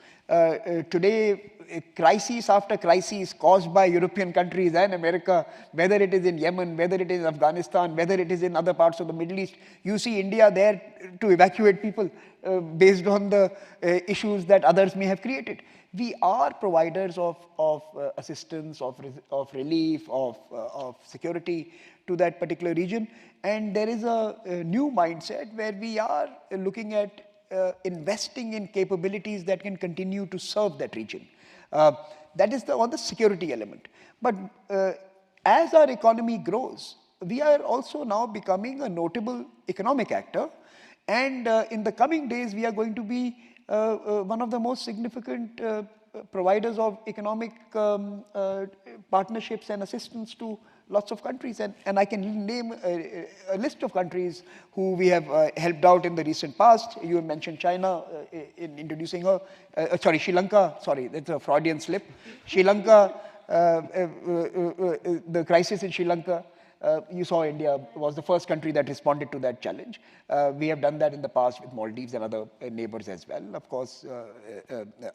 Today, crises after crises caused by European countries and America, whether it is in Yemen, whether it is in Afghanistan, whether it is in other parts of the Middle East, you see India there to evacuate people based on the issues that others may have created. We are providers of assistance, of relief, of security to that particular region. And there is a new mindset where we are looking at investing in capabilities that can continue to serve that region. That is on the security element. But as our economy grows, we are also now becoming a notable economic actor. And in the coming days, we are going to be one of the most significant providers of economic partnerships and assistance to lots of countries, and I can name a list of countries who we have helped out in the recent past. You mentioned China in introducing her, Sri Lanka, sorry, that's a Freudian slip. Sri Lanka, the crisis in Sri Lanka, you saw India was the first country that responded to that challenge. We have done that in the past with Maldives and other neighbors as well. Of course,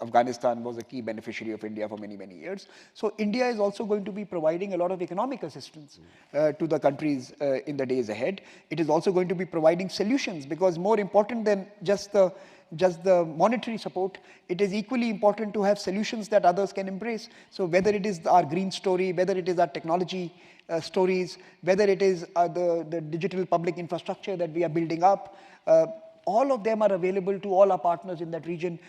Afghanistan was a key beneficiary of India for many, many years. So India is also going to be providing a lot of economic assistance to the countries in the days ahead. It is also going to be providing solutions, because more important than just the monetary support, it is equally important to have solutions that others can embrace. So whether it is our green story, whether it is our technology stories, whether it is the digital public infrastructure that we are building up, all of them are available to all our partners in that region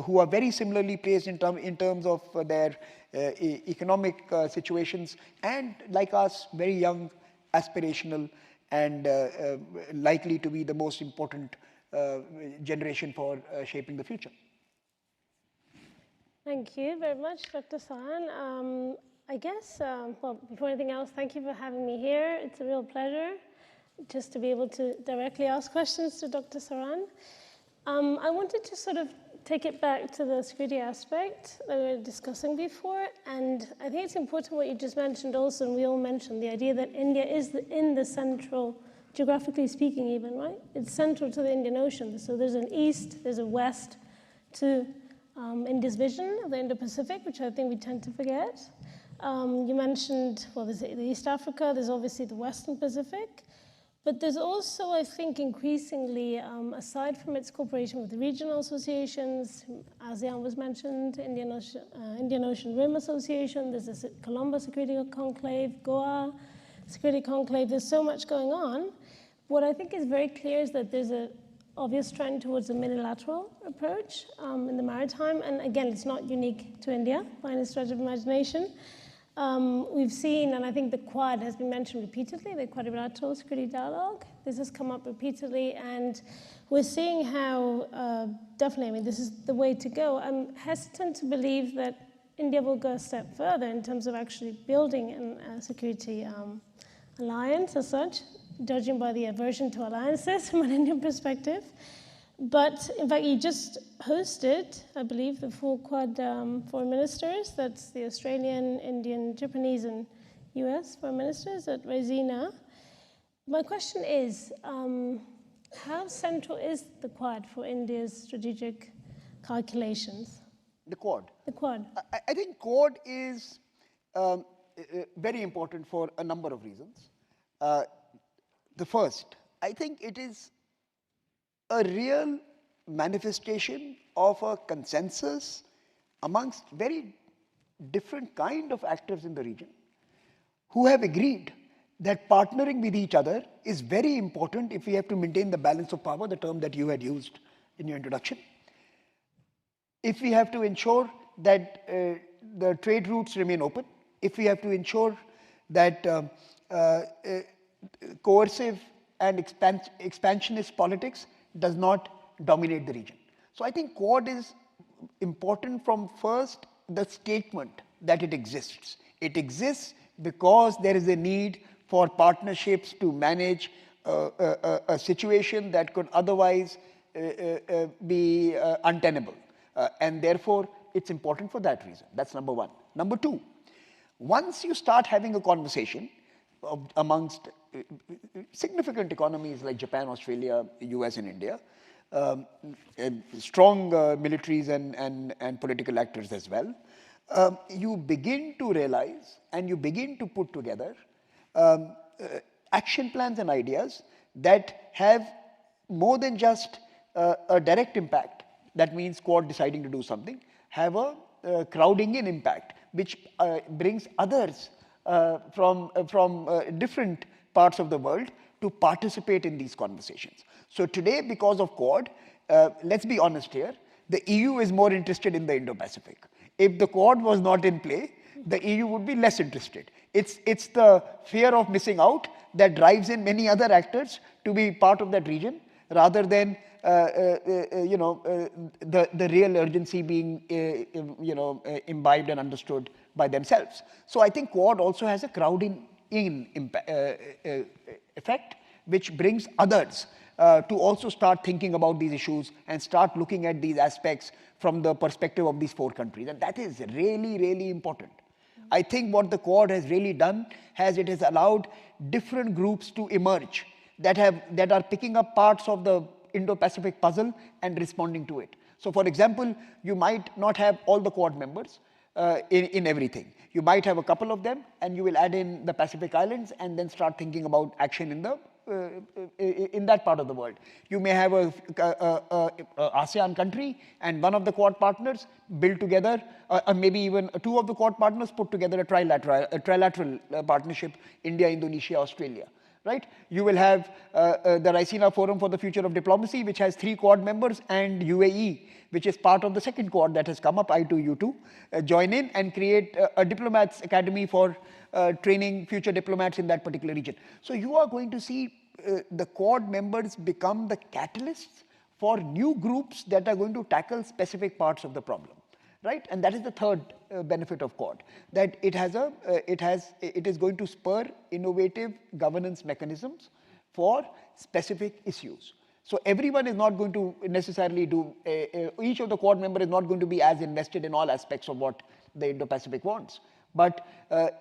who are very similarly placed in terms of their economic situations, and like us, very young, aspirational, and likely to be the most important generation for shaping the future. Thank you very much, Dr. Saran. I guess, well, before anything else, thank you for having me here. It's a real pleasure just to be able to directly ask questions to Dr. Saran. I wanted to sort of take it back to the security aspect that we were discussing before, and I think it's important what you just mentioned also, and we all mentioned, the idea that India is in the central, geographically speaking even, right? It's central to the Indian Ocean. So there's an east, there's a west to India's vision of the Indo-Pacific, which I think we tend to forget. You mentioned, well, there's the East Africa, there's obviously the Western Pacific, but there's also, I think, increasingly, aside from its cooperation with the regional associations, ASEAN was mentioned, Indian Ocean Rim Association, there's the Colombo Security Conclave, Goa Security Conclave, there's so much going on. What I think is very clear is that there's an obvious trend towards a minilateral approach in the maritime, and again, it's not unique to India by any stretch of imagination. We've seen, and I think the Quad has been mentioned repeatedly, the Quadrilateral Security Dialogue. This has come up repeatedly, and we're seeing how, definitely, I mean, this is the way to go. I'm hesitant to believe that India will go a step further in terms of actually building a security alliance as such, judging by the aversion to alliances from an Indian perspective. But in fact, you just hosted, I believe, the full Quad foreign ministers. That's the Australian, Indian, Japanese, and US foreign ministers at Raisina. My question is, how central is the Quad for India's strategic calculations? The Quad? The Quad. I think Quad is very important for a number of reasons. The first, I think it is a real manifestation of a consensus amongst very different kind of actors in the region who have agreed that partnering with each other is very important if we have to maintain the balance of power, the term that you had used in your introduction. If we have to ensure that the trade routes remain open, if we have to ensure that coercive and expansionist politics does not dominate the region. So I think Quad is important from first the statement that it exists. It exists because there is a need for partnerships to manage a situation that could otherwise be untenable. And therefore, it's important for that reason. That's number one. Number two, once you start having a conversation amongst significant economies like Japan, Australia, US, and India, strong militaries and political actors as well, you begin to realize and you begin to put together action plans and ideas that have more than just a direct impact, that means Quad deciding to do something, have a crowding in impact, which brings others from different parts of the world to participate in these conversations. So today, because of Quad, let's be honest here, the EU is more interested in the Indo-Pacific. If the Quad was not in play, the EU would be less interested. It's the fear of missing out that drives in many other actors to be part of that region, rather than the real urgency being imbibed and understood by themselves. So I think Quad also has a crowding in effect, which brings others to also start thinking about these issues and start looking at these aspects from the perspective of these four countries. And that is really, really important. I think what the Quad has really done it has allowed different groups to emerge that are picking up parts of the Indo-Pacific puzzle and responding to it. So for example, you might not have all the Quad members in everything. You might have a couple of them, and you will add in the Pacific Islands and then start thinking about action in that part of the world. You may have a ASEAN country and one of the Quad partners build together, maybe even two of the Quad partners put together a trilateral partnership, India, Indonesia, Australia. Right? You will have the Raisina Forum for the Future of Diplomacy, which has 3 Quad members, and UAE, which is part of the second Quad that has come up, I2U2, join in and create a diplomats academy for training future diplomats in that particular region. So you are going to see the Quad members become the catalysts for new groups that are going to tackle specific parts of the problem. Right? And that is the third benefit of Quad, that it is going to spur innovative governance mechanisms for specific issues. So everyone is not going to necessarily each of the Quad member is not going to be as invested in all aspects of what the Indo-Pacific wants. But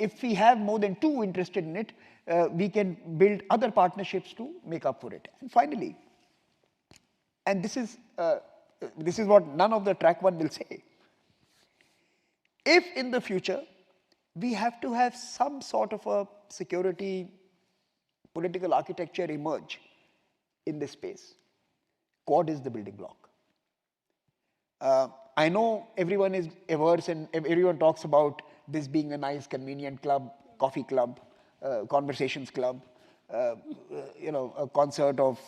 if we have more than 2 interested in it, we can build other partnerships to make up for it. And finally, and this is what none of the track 1 will say, if in the future we have to have some sort of a security political architecture emerge in this space, Quad is the building block. I know everyone is averse and everyone talks about this being a nice, convenient club, coffee club, conversations club, a concert of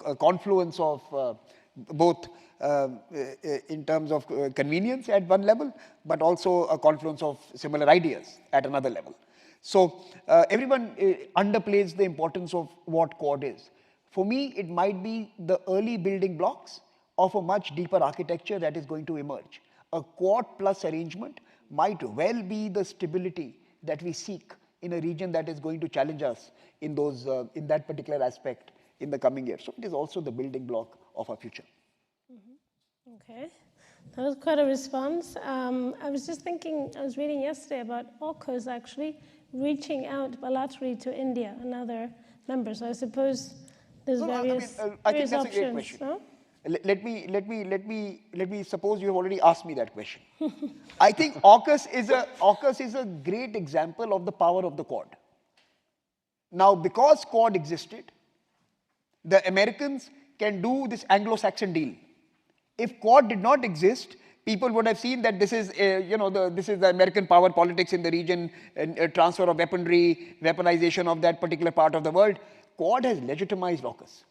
a confluence of both in terms of convenience at one level, but also a confluence of similar ideas at another level. So everyone underplays the importance of what Quad is. For me, it might be the early building blocks of a much deeper architecture that is going to emerge. a Quad plus arrangement might well be the stability that we seek in a region that is going to challenge us in in that particular aspect in the coming years. So it is also the building block of our future. Okay, that was quite a response. I was just thinking, I was reading yesterday about AUKUS actually reaching out bilaterally to India and other members. So I suppose there's various I think that's options. a great question. No? Let me suppose you have already asked me that question. I think AUKUS is a great example of the power of the Quad. Now, because Quad existed, the Americans can do this Anglo-Saxon deal. If Quad did not exist, people would have seen that this is, this is the American power politics in the region, and transfer of weaponry, weaponization of that particular part of the world. Quad has legitimized AUKUS.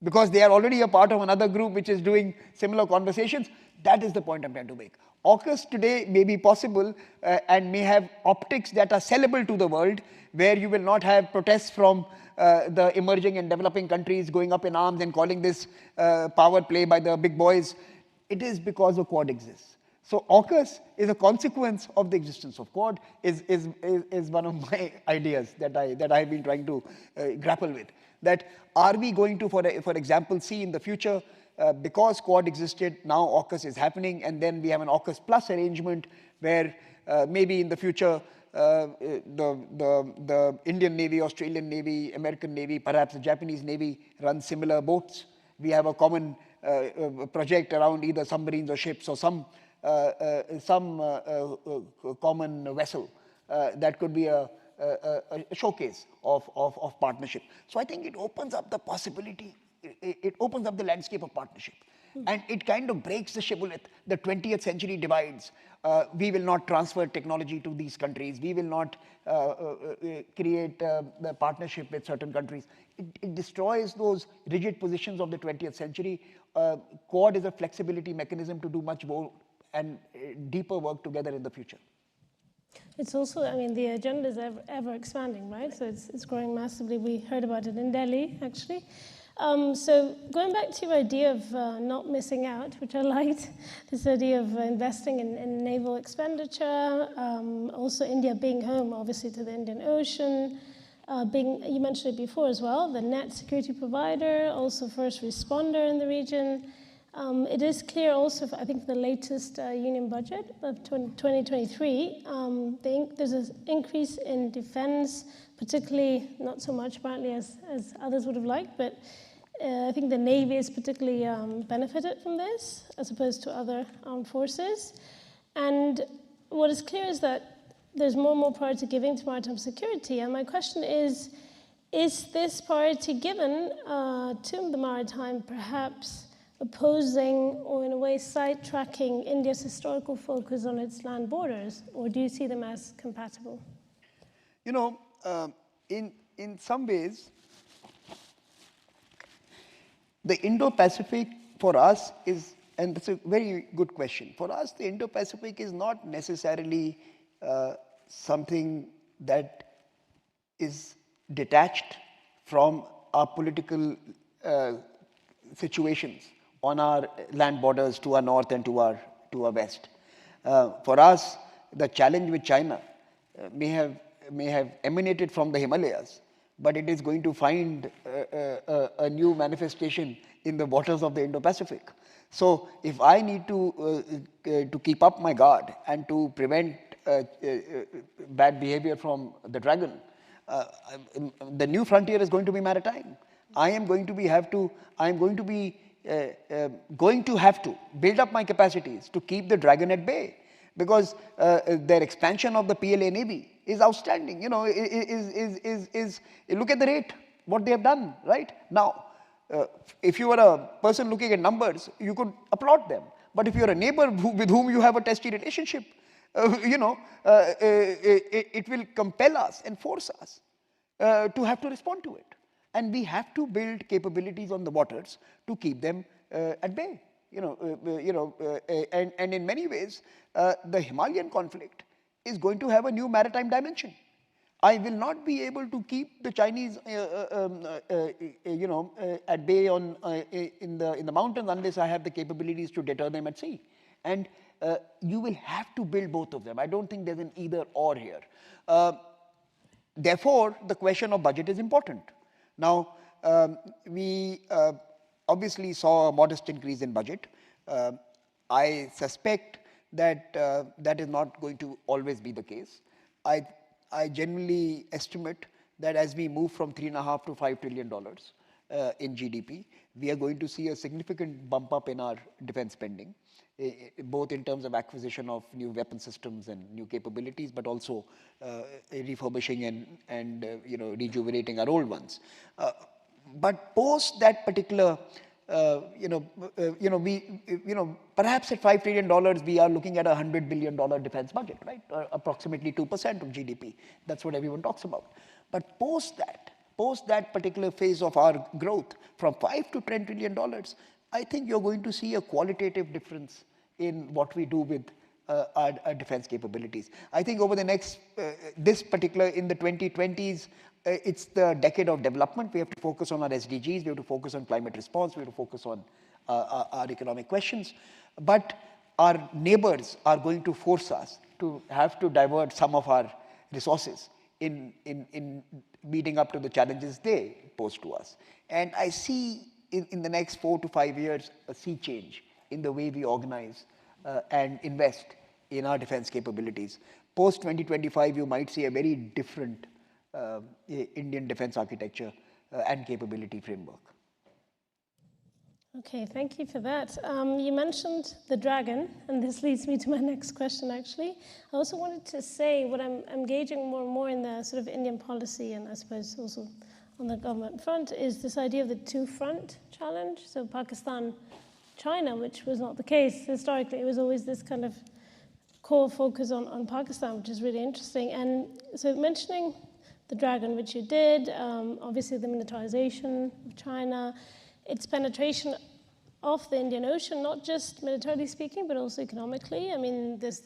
Because they are already a part of another group which is doing similar conversations. That is the point I'm trying to make. AUKUS today may be possible and may have optics that are sellable to the world, where you will not have protests from the emerging and developing countries going up in arms and calling this power play by the big boys. It is because the Quad exists. So AUKUS is a consequence of the existence of Quad, is one of my ideas that I have been trying to grapple with. That are we going to, for example, see in the future, because Quad existed, now AUKUS is happening, and then we have an AUKUS plus arrangement where maybe in the future the Indian Navy, Australian Navy, American Navy, perhaps the Japanese Navy run similar boats. We have a common project around either submarines or ships or some common vessel that could be a showcase of partnership. So I think it opens up the possibility, it opens up the landscape of partnership. And it kind of breaks the shibboleth, the 20th century divides. We will not transfer technology to these countries. We will not create the partnership with certain countries. It destroys those rigid positions of the 20th century. Quad is a flexibility mechanism to do much more and deeper work together in the future. It's also, I mean, the agenda is ever expanding, right? So it's growing massively. We heard about it in Delhi, actually. So going back to your idea of not missing out, which I liked, this idea of investing in naval expenditure, also India being home, obviously, to the Indian Ocean, you mentioned it before as well, the net security provider, also first responder in the region. It is clear also, I think, the latest union budget of 2023, there's an increase in defense, particularly not so much apparently as others would have liked, but I think the Navy has particularly benefited from this as opposed to other armed forces. And what is clear is that there's more and more priority giving to maritime security. And my question is this priority given to the maritime perhaps opposing or in a way sidetracking India's historical focus on its land borders, or do you see them as compatible? You know, in some ways, the Indo-Pacific for us is, and that's a very good question, for us the Indo-Pacific is not necessarily something that is detached from our political situations on our land borders to our north and to our west. For us, the challenge with China may have emanated from the Himalayas, but it is going to find a new manifestation in the waters of the Indo-Pacific. So if I need to keep up my guard and to prevent bad behavior from the dragon, the new frontier is going to be maritime. I am going to have to build up my capacities to keep the dragon at bay, because their expansion of the PLA Navy is outstanding. You know, look at the rate, what they have done, right? Now, if you are a person looking at numbers, you could applaud them. But if you are a neighbor with whom you have a testy relationship, it will compel us and force us to have to respond to it. And we have to build capabilities on the waters to keep them at bay. And in many ways, the Himalayan conflict is going to have a new maritime dimension. I will not be able to keep the Chinese, at bay in the mountains unless I have the capabilities to deter them at sea. And you will have to build both of them. I don't think there's an either or here. Therefore, the question of budget is important. Now, we obviously saw a modest increase in budget. I suspect that that is not going to always be the case. I generally estimate that as we move from $3.5 to $5 trillion in GDP, we are going to see a significant bump up in our defense spending, both in terms of acquisition of new weapon systems and new capabilities, but also refurbishing and rejuvenating our old ones. But post that particular, perhaps at $5 trillion, we are looking at a $100 billion defense budget, right? Approximately 2% of GDP. That's what everyone talks about. But post that particular phase of our growth, from $5 to $10 trillion, I think you're going to see a qualitative difference in what we do with our defense capabilities. I think over the next, this particular, in the 2020s, it's the decade of development. We have to focus on our SDGs, we have to focus on climate response, we have to focus on our economic questions. But our neighbors are going to force us to have to divert some of our resources in meeting up to the challenges they pose to us. And I see in the next 4 to 5 years a sea change in the way we organize and invest in our defense capabilities. Post 2025, you might see a very different Indian defense architecture and capability framework. Okay, thank you for that. You mentioned the dragon, and this leads me to my next question, actually. I also wanted to say what I'm engaging more and more in the sort of Indian policy, and I suppose also on the government front, is this idea of the two-front challenge. So Pakistan, China, which was not the case historically. It was always this kind of core focus on Pakistan, which is really interesting. And so mentioning the dragon, which you did, obviously the militarization of China, its penetration of the Indian Ocean, not just militarily speaking, but also economically. I mean, there's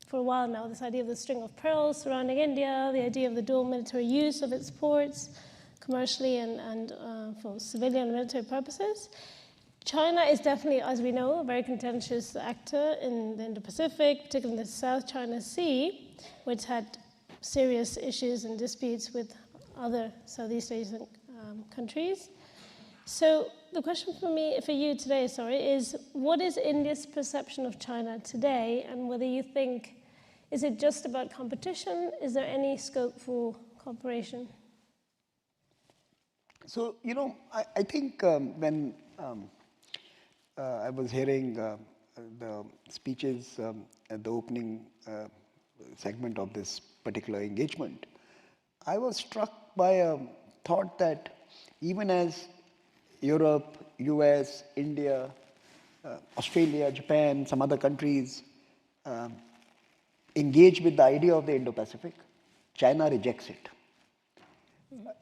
for a while now, this idea of the string of pearls surrounding India, the idea of the dual military use of its ports, commercially and for civilian and military purposes. China is definitely, as we know, a very contentious actor in the Indo-Pacific, particularly in the South China Sea, which had serious issues and disputes with other Southeast Asian countries. So the question for you today, is what is India's perception of China today, and whether you think, is it just about competition? Is there any scope for cooperation? So, I think when I was hearing the speeches at the opening segment of this particular engagement, I was struck by a thought that even as Europe, US, India, Australia, Japan, some other countries engage with the idea of the Indo-Pacific, China rejects it.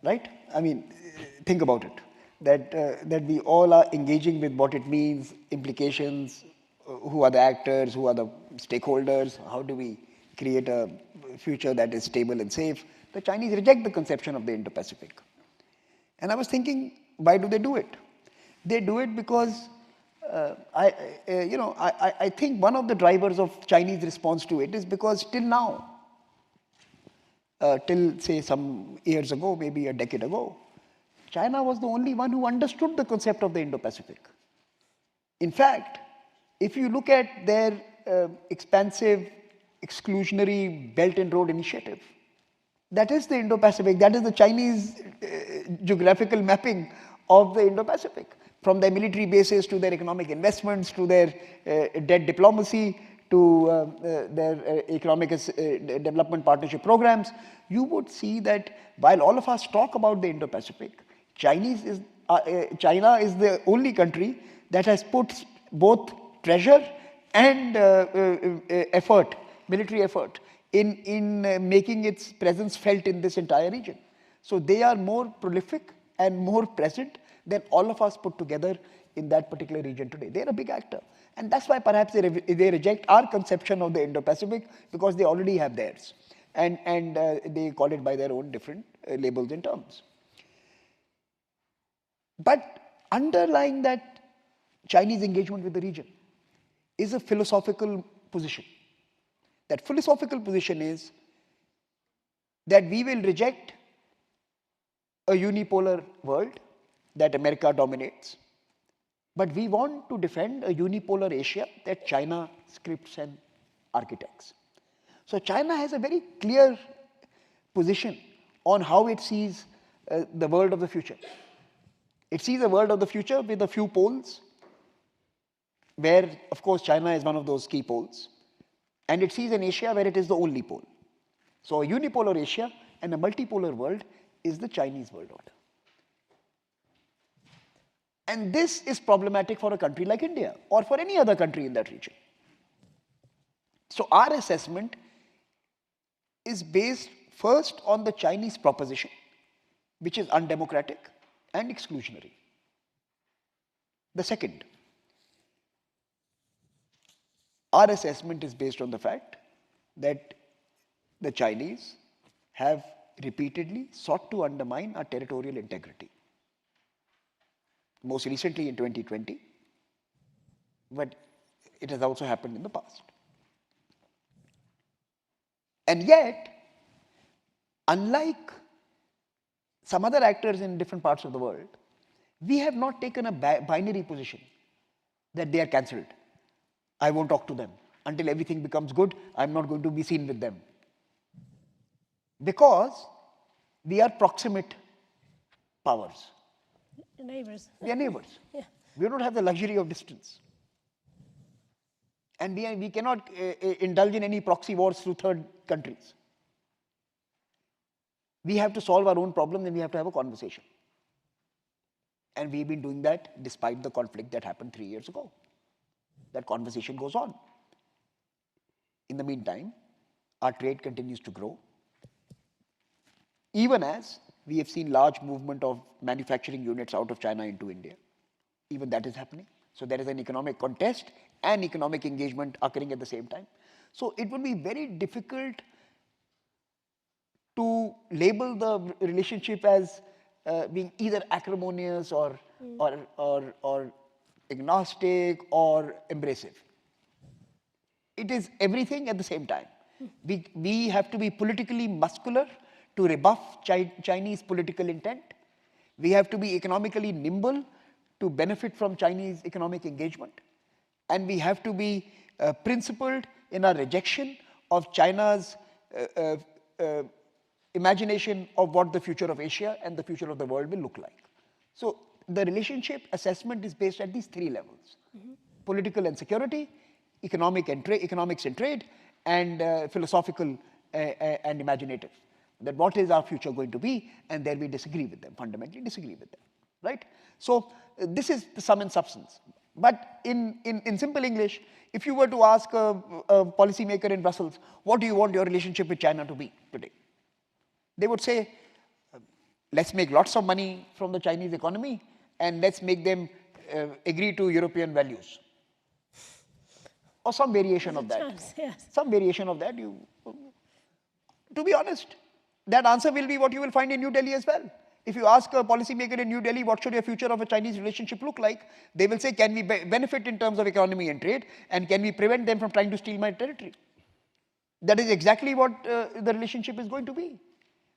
Right? I mean, think about it. That we all are engaging with what it means, implications, who are the actors, who are the stakeholders, how do we create a future that is stable and safe. The Chinese reject the conception of the Indo-Pacific. And I was thinking, why do they do it? They do it because I think one of the drivers of Chinese response to it is because till now, till say some years ago, maybe a decade ago, China was the only one who understood the concept of the Indo-Pacific. In fact, if you look at their expansive, exclusionary Belt and Road Initiative, that is the Indo-Pacific, that is the Chinese geographical mapping of the Indo-Pacific. From their military bases to their economic investments, to their debt diplomacy, to their economic development partnership programs, you would see that while all of us talk about the Indo-Pacific, China is the only country that has put both treasure and effort, military effort, in making its presence felt in this entire region. So they are more prolific and more present than all of us put together in that particular region today. They're a big actor. And that's why perhaps they reject our conception of the Indo-Pacific, because they already have theirs. And they call it by their own different labels and terms. But underlying that Chinese engagement with the region is a philosophical position. That philosophical position is that we will reject a unipolar world that America dominates, but we want to defend a unipolar Asia that China scripts and architects. So China has a very clear position on how it sees the world of the future. It sees a world of the future with a few poles, where, of course, China is one of those key poles. And it sees an Asia where it is the only pole. So a unipolar Asia and a multipolar world is the Chinese world order. And this is problematic for a country like India or for any other country in that region. So our assessment is based first on the Chinese proposition, which is undemocratic and exclusionary. The second, our assessment is based on the fact that the Chinese have repeatedly sought to undermine our territorial integrity. Most recently in 2020, but it has also happened in the past. And yet, unlike some other actors in different parts of the world, we have not taken a binary position that they are cancelled. I won't talk to them. Until everything becomes good, I'm not going to be seen with them. Because we are proximate powers. Neighbors. We are neighbors. Yeah. We don't have the luxury of distance. And we cannot indulge in any proxy wars through third countries. We have to solve our own problem and we have to have a conversation. And we've been doing that despite the conflict that happened 3 years ago. That conversation goes on. In the meantime, our trade continues to grow. Even as we have seen large movement of manufacturing units out of China into India. Even that is happening. So there is an economic contest and economic engagement occurring at the same time. So it would be very difficult to label the relationship as being either acrimonious or agnostic or embracive. It is everything at the same time. We have to be politically muscular to rebuff Chinese political intent. We have to be economically nimble to benefit from Chinese economic engagement. And we have to be principled in our rejection of China's imagination of what the future of Asia and the future of the world will look like. So the relationship assessment is based at these three levels. Political and security, economics and trade, and philosophical and imaginative. That what is our future going to be, and there we disagree with them, fundamentally disagree with them, right? So this is the sum and substance. But in simple English, if you were to ask a policymaker in Brussels, what do you want your relationship with China to be today? They would say, let's make lots of money from the Chinese economy and let's make them agree to European values. Or some variation of that. Yes. Some variation of that. To be honest, that answer will be what you will find in New Delhi as well. If you ask a policymaker in New Delhi, what should your future of a Chinese relationship look like? They will say, can we benefit in terms of economy and trade, and can we prevent them from trying to steal my territory? That is exactly what the relationship is going to be.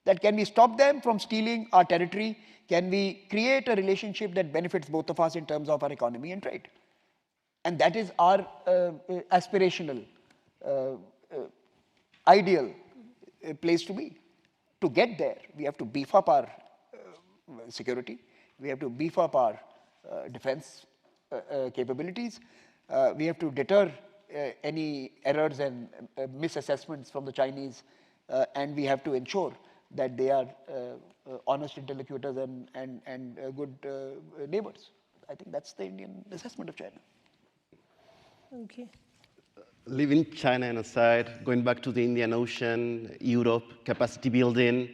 That can we stop them from stealing our territory? Can we create a relationship that benefits both of us in terms of our economy and trade? And that is our aspirational, ideal place to be. To get there, we have to beef up our security. We have to beef up our defense capabilities. We have to deter any errors and misassessments from the Chinese, and we have to ensure that they are honest interlocutors and good neighbors. I think that's the Indian assessment of China. Okay. Leaving China aside, going back to the Indian Ocean, Europe, capacity building,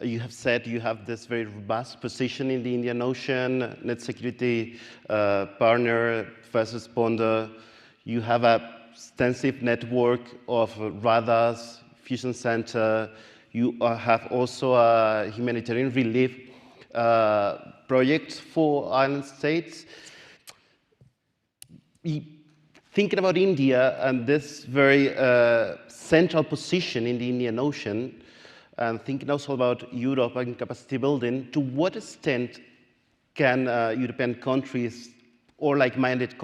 you have said you have this very robust position in the Indian Ocean, net security partner, first responder. You have an extensive network of radars, fusion center. You have also a humanitarian relief project for island states. thinking about India and this very central position in the Indian Ocean, and thinking also about Europe and capacity building, to what extent can European countries or like-minded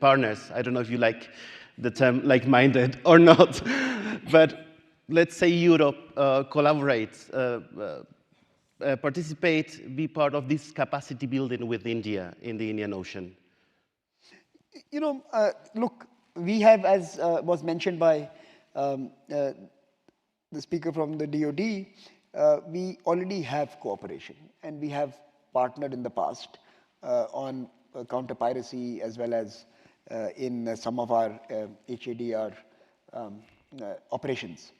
partners, I don't know if you like the term like-minded or not, but let's say Europe collaborates, participate, be part of this capacity building with India in the Indian Ocean? You know, look, we have, as was mentioned by the speaker from the DoD, we already have cooperation, and we have partnered in the past on counter-piracy as well as in some of our HADR operations.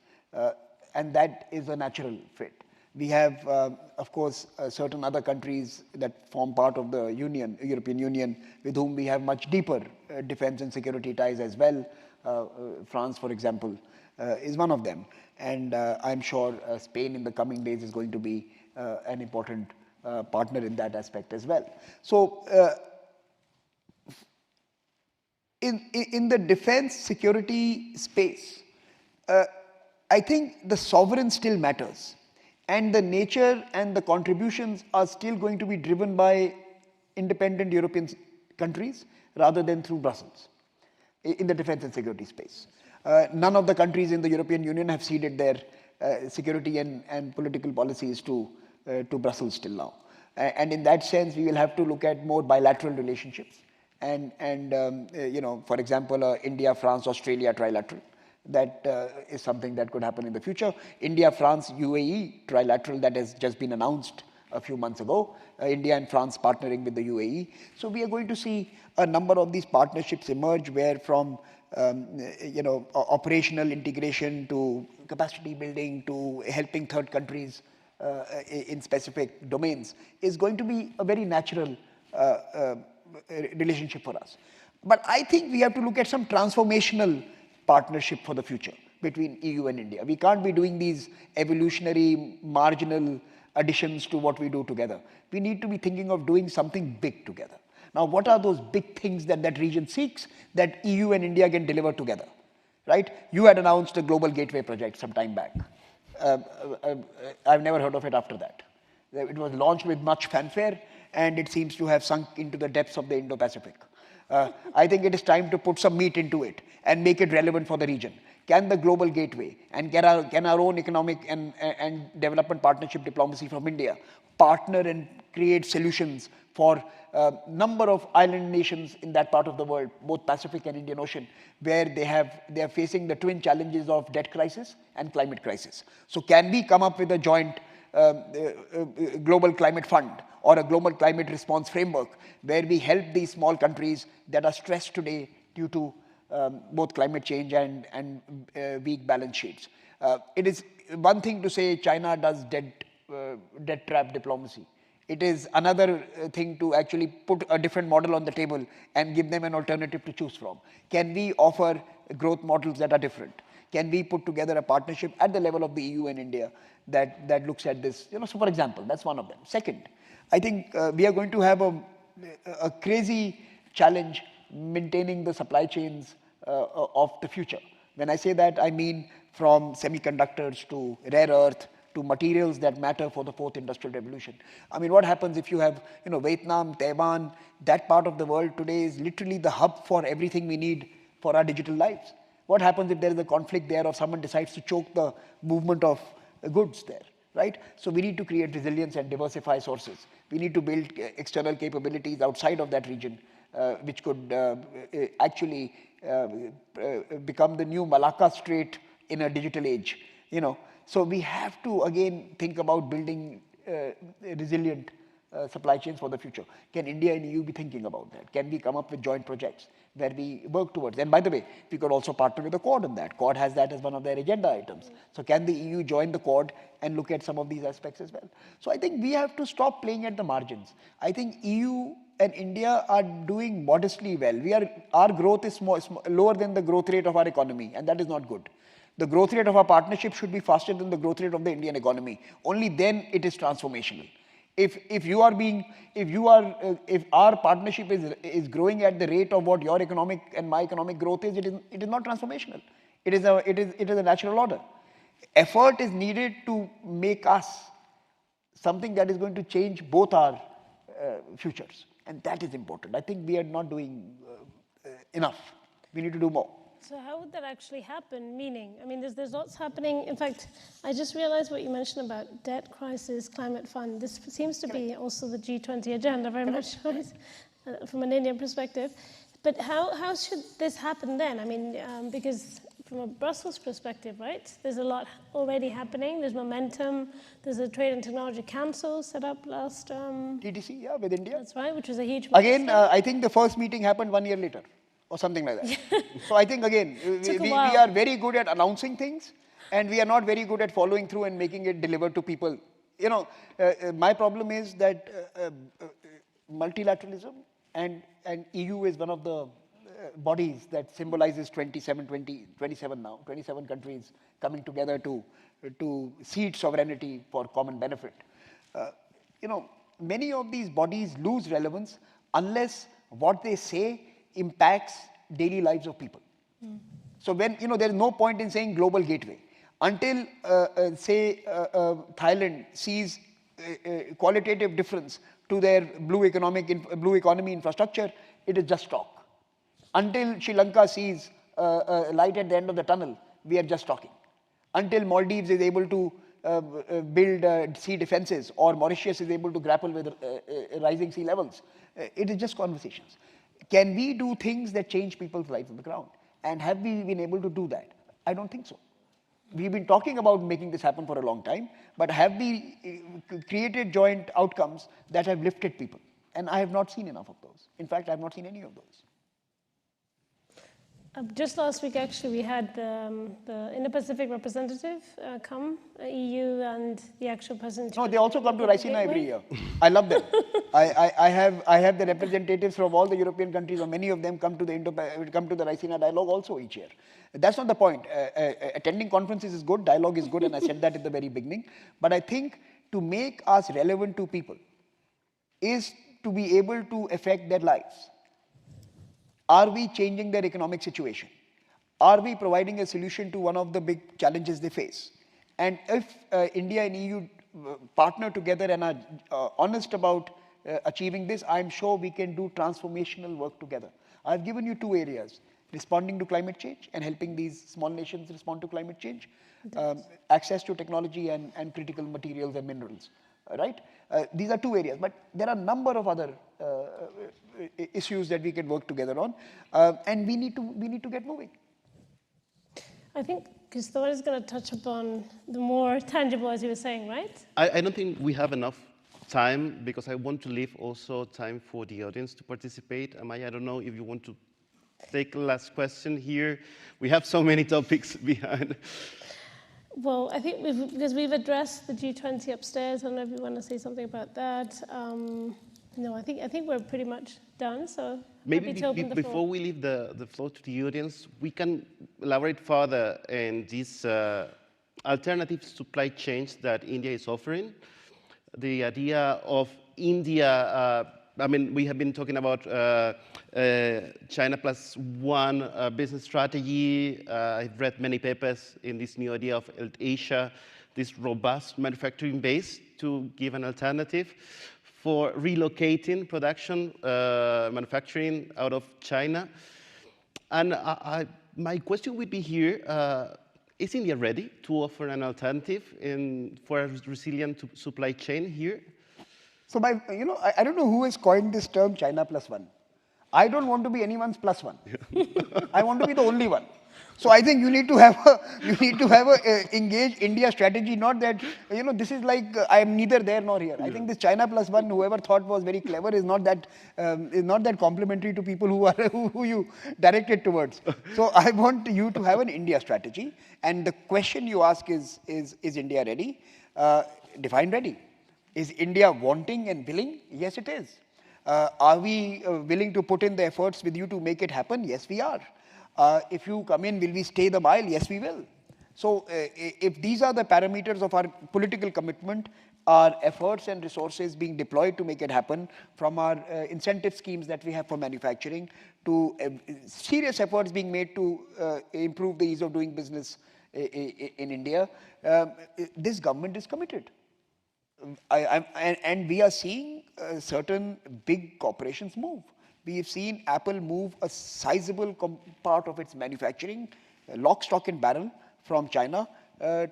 And that is a natural fit. We have, of course, certain other countries that form part of the Union, European Union, with whom we have much deeper defense and security ties as well. France, for example, is one of them. And I'm sure Spain in the coming days is going to be an important partner in that aspect as well. So in the defense security space, I think the sovereign still matters. And the nature and the contributions are still going to be driven by independent European countries rather than through Brussels in the defense and security space. None of the countries in the European Union have ceded their security and political policies to Brussels till now. And in that sense, we will have to look at more bilateral relationships. And you know, for example, India, France, Australia trilateral. That is something that could happen in the future. India, France, UAE trilateral that has just been announced a few months ago. India and France partnering with the UAE. So we are going to see a number of these partnerships emerge where from you know, operational integration to capacity building to helping third countries in specific domains is going to be a very natural relationship for us. But I think we have to look at some transformational partnership for the future between EU and India. We can't be doing these evolutionary, marginal additions to what we do together. We need to be thinking of doing something big together. Now, what are those big things that that region seeks that EU and India can deliver together, right? You had announced a global gateway project some time back. I've never heard of it after that. It was launched with much fanfare, and it seems to have sunk into the depths of the Indo-Pacífico. I think it is time to put some meat into it and make it relevant for the region. Can the global gateway and can our own economic and development partnership diplomacy from India partner and create solutions for a number of island nations in that part of the world, both Pacific and Indian Ocean, where they are facing the twin challenges of debt crisis and climate crisis. So can we come up with a joint global climate fund or a global climate response framework where we help these small countries that are stressed today due to both climate change and weak balance sheets. It is one thing to say China does debt trap diplomacy. It is another thing to actually put a different model on the table and give them an alternative to choose from. Can we offer growth models that are different? Can we put together a partnership at the level of the EU and India that looks at this? You know, so for example, that's one of them. Second, I think we are going to have a crazy challenge maintaining the supply chains of the future. When I say that, I mean from semiconductors to rare earth to materials that matter for the fourth industrial revolution. I mean, what happens if you have, you know, Vietnam, Taiwan, that part of the world today is literally the hub for everything we need for our digital lives. What happens if there is a conflict there or someone decides to choke the movement of goods there, right? So we need to create resilience and diversify sources. We need to build external capabilities outside of that region, which could actually become the new Malacca Strait in a digital age, you know. So we have to, again, think about building resilient supply chains for the future. Can India and EU be thinking about that? Can we come up with joint projects where we work towards? And by the way, we could also partner with the Quad on that. Quad has that as one of their agenda items. So can the EU join the Quad and look at some of these aspects as well? So I think we have to stop playing at the margins. I think EU and India are doing modestly well. Our growth is lower than the growth rate of our economy, and that is not good. The growth rate of our partnership should be faster than the growth rate of the Indian economy. Only then it is transformational. If our partnership is growing at the rate of what your economic and my economic growth is, it is not transformational. It is a natural order. Effort is needed to make us something that is going to change both our futures, and that is important. I think we are not doing enough. We need to do more. So how would that actually happen? Meaning, I mean, there's lots happening. In fact, I just realized what you mentioned about debt crisis, climate fund. This seems to be also the G20 agenda very much, right? From an Indian perspective. But how should this happen then? I mean, because from a Brussels perspective, right, there's a lot already happening. There's momentum. There's a Trade and Technology Council set up last... TTC, yeah, with India. That's right, which was a huge... Again, I think the first meeting happened 1 year later, or something like that. So I think, again, we are very good at announcing things, and we are not very good at following through and making it delivered to people. You know, my problem is that multilateralism and EU is one of the bodies that symbolizes 27 countries coming together to cede sovereignty for common benefit. You know, many of these bodies lose relevance unless what they say impacts daily lives of people. So when, you know, there is no point in saying global gateway. Until, say, Thailand sees a qualitative difference to their blue economy infrastructure, it is just talk. Until Sri Lanka sees light at the end of the tunnel, we are just talking. Until Maldives is able to build sea defenses, or Mauritius is able to grapple with rising sea levels, it is just conversations. Can we do things that change people's lives on the ground? And have we been able to do that? I don't think so. We've been talking about making this happen for a long time, but have we created joint outcomes that have lifted people? And I have not seen enough of those. In fact, I have not seen any of those. Just last week, actually, we had the Indo-Pacific representative come, EU and the actual president. No, they also come to Raisina every year. I love them. I have the representatives from all the European countries, or many of them come to the Raisina dialogue also each year. That's not the point. Attending conferences is good, dialogue is good, and I said that at the very beginning. But I think to make us relevant to people is to be able to affect their lives. Are we changing their economic situation? Are we providing a solution to one of the big challenges they face? And if India and EU partner together and are honest about achieving this, I'm sure we can do transformational work together. I've given you two areas: responding to climate change and helping these small nations respond to climate change, access to technology and critical materials and minerals, right? These are two areas, but there are a number of other issues that we can work together on, and we need to get moving. I think Christopher is going to touch upon the more tangible, as you were saying, right? I don't think we have enough time, because I want to leave also time for the audience to participate. Amaya, I don't know if you want to take the last question here. We have so many topics behind. Well, I think because we've addressed the G20 upstairs. I don't know if you want to say something about that. No, I think we're pretty much done. So maybe before we leave the floor to the audience, we can elaborate further in these alternative supply chains that India is offering. The idea of India. I mean, we have been talking about China plus one business strategy. I've read many papers in this new idea of Asia, this robust manufacturing base to give an alternative for relocating production, manufacturing out of China. And my question would be here, is India ready to offer an alternative for a resilient supply chain here? So I don't know who has coined this term China plus one. I don't want to be anyone's plus one. I want to be the only one. So I think you need to have a engaged India strategy. Not that this is like I am neither there nor here. I think this China plus one, whoever thought was very clever, is not that complimentary to people who you direct it towards. So I want you to have an India strategy. And the question you ask is India ready? Define ready. Is India wanting and willing? Yes, it is. Are we willing to put in the efforts with you to make it happen? Yes, we are. If you come in, will we stay the mile? Yes, we will. So if these are the parameters of our political commitment, our efforts and resources being deployed to make it happen, from our incentive schemes that we have for manufacturing, to serious efforts being made to improve the ease of doing business in India, this government is committed. And we are seeing certain big corporations move. We have seen Apple move a sizable part of its manufacturing, lock, stock and barrel, from China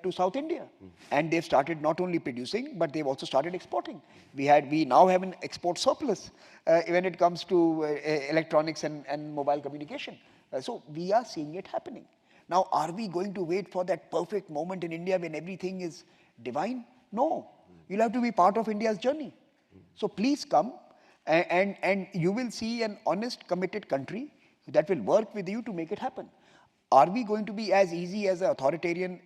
to South India. And they've started not only producing, but they've also started exporting. We now have an export surplus when it comes to electronics and mobile communication. So we are seeing it happening. Now, are we going to wait for that perfect moment in India when everything is divine? No. You'll have to be part of India's journey. So please come, and you will see an honest, committed country that will work with you to make it happen. Are we going to be as easy as an authoritarian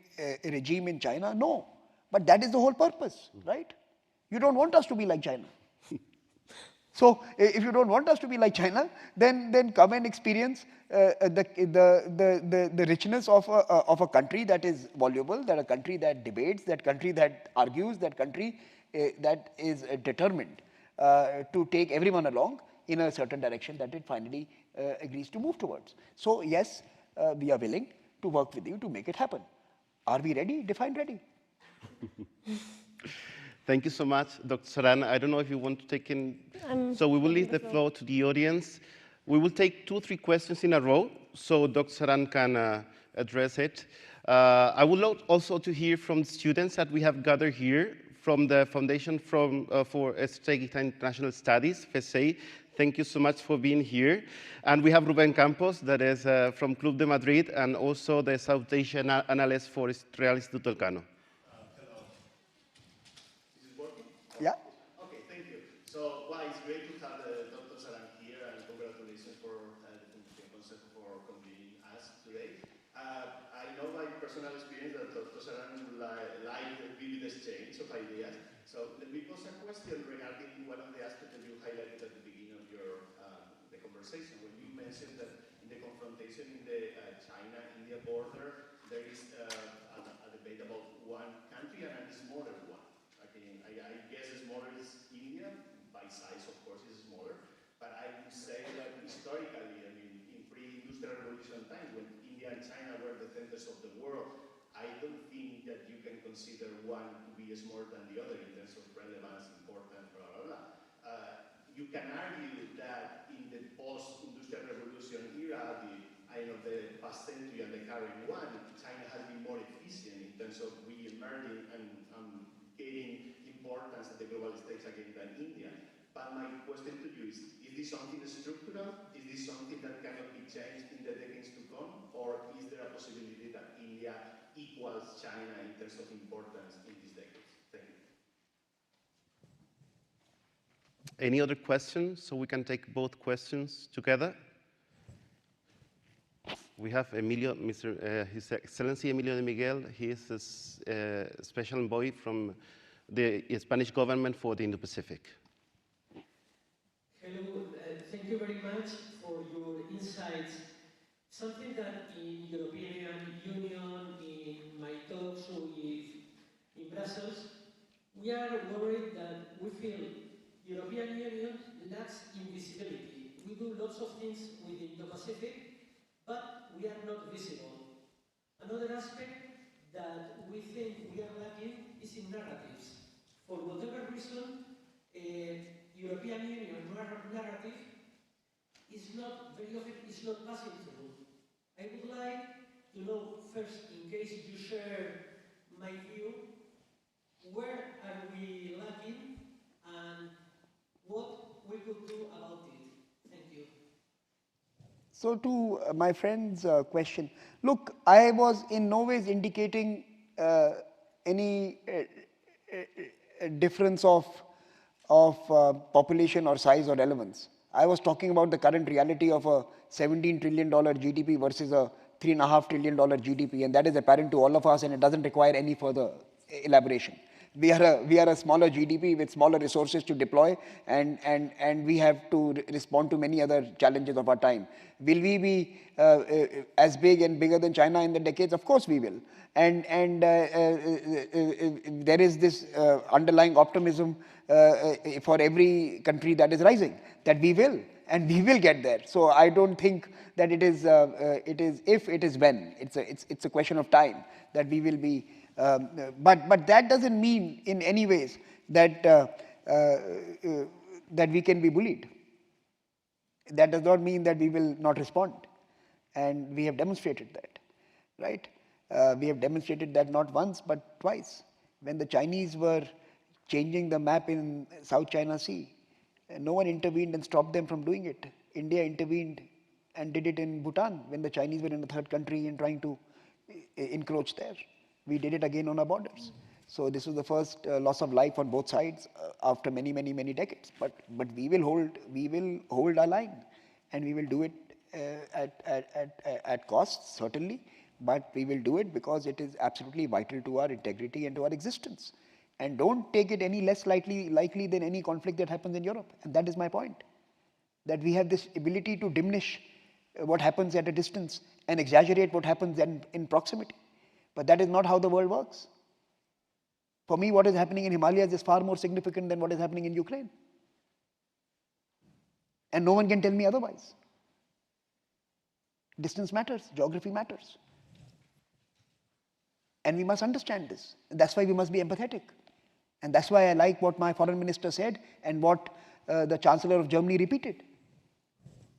regime in China? No. But that is the whole purpose, right? You don't want us to be like China. So if you don't want us to be like China, then come and experience the richness of a country that is voluble, that a country that debates, that country that argues, that country that is determined to take everyone along in a certain direction that it finally agrees to move towards. So yes, we are willing to work with you to make it happen. Are we ready? Define ready. Thank you so much, Dr. Saran. I don't know if you want to take in. So we will leave the floor to the audience. We will take 2 or 3 questions in a row, so Dr. Saran can address it. I would like also to hear from students that we have gathered here from the Foundation for Strategic International Studies, FSA. Thank you so much for being here. And we have Ruben Campos, that is from Club de Madrid, and also the South Asian analyst for Real Instituto Elcano. Yeah. Okay, thank you. So, well, it's great to have Dr. Saran here, and congratulations for the Fundación Consejo for convening us today. I know by personal experience that Dr. Saran would like a vivid exchange of ideas. So let me pose a question regarding one of the aspects that you highlighted at the beginning of your the conversation, when you mentioned that in the confrontation in the China-India border, there is a debate about one country and a smaller one. I guess smaller is India, by size of course is smaller, but I would say that historically, I mean, in pre-industrial revolution times, when India and China were the centers of the world, I don't think that you can consider one to be smaller than the other in terms of relevance, importance, blah, blah, blah. You can argue that in the post-industrial revolution era, the past century and the current one, China has been more efficient in terms of re-emerging and gaining importance at the global stage again than India. But my question to you is this something structural? Is this something that cannot be changed in the decades to come? Or is there a possibility that India equals China in terms of importance in these decades? Thank you. Any other questions? So we can take both questions together. We have Emilio, His Excellency Emilio de Miguel. He is a special envoy from the Spanish government for the Indo-Pacific. Hello, thank you very much for your insights. Something that in European Union, in my talks in Brussels, we are worried that we feel European Union lacks invisibility. We do lots of things within the Pacific, but we are not visible. Another aspect that we think we are lacking is in narratives. For whatever reason, European Union narrative is not very often passing through. I would like to know first, in case you share my view, where are we lacking and what we could do about it? Thank you. So to my friend's question, look, I was in no ways indicating any difference of population or size or relevance. I was talking about the current reality of a $17 trillion GDP versus a $3.5 trillion GDP, and that is apparent to all of us, and it doesn't require any further elaboration. We are a smaller GDP with smaller resources to deploy, and we have to respond to many other challenges of our time. Will we be as big and bigger than China in the decades? Of course we will. And there is this underlying optimism for every country that is rising, that we will, and we will get there. So I don't think that it is if, it is when. It's a question of time that we will be. But that doesn't mean in any ways that that we can be bullied. That does not mean that we will not respond, and we have demonstrated that, right? We have demonstrated that not once but twice. When the Chinese were changing the map in South China Sea, no one intervened and stopped them from doing it. India intervened and did it in Bhutan when the Chinese were in the third country and trying to encroach there. We did it again on our borders. So this was the first loss of life on both sides after many decades. But we will hold our line, and we will do it at cost, certainly. But we will do it because it is absolutely vital to our integrity and to our existence. And don't take it any less likely than any conflict that happens in Europe. And that is my point. That we have this ability to diminish what happens at a distance and exaggerate what happens in proximity. But that is not how the world works. For me, what is happening in Himalayas is far more significant than what is happening in Ukraine. And no one can tell me otherwise. Distance matters, geography matters. And we must understand this. That's why we must be empathetic. And that's why I like what my foreign minister said and what the Chancellor of Germany repeated.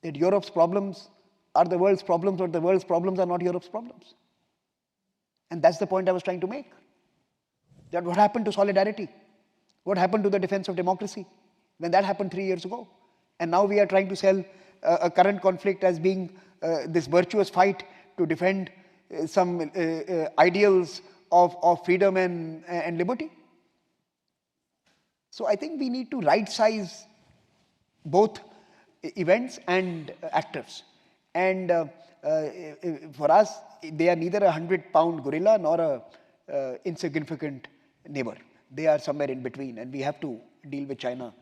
That Europe's problems are the world's problems, or the world's problems are not Europe's problems. And that's the point I was trying to make. That what happened to solidarity? What happened to the defense of democracy when that happened 3 years ago? And now we are trying to sell a current conflict as being this virtuous fight to defend some ideals of freedom and liberty. So I think we need to right-size both events and actors. And for us, they are neither a 100-pound gorilla nor a insignificant neighbor. They are somewhere in between, and we have to deal with China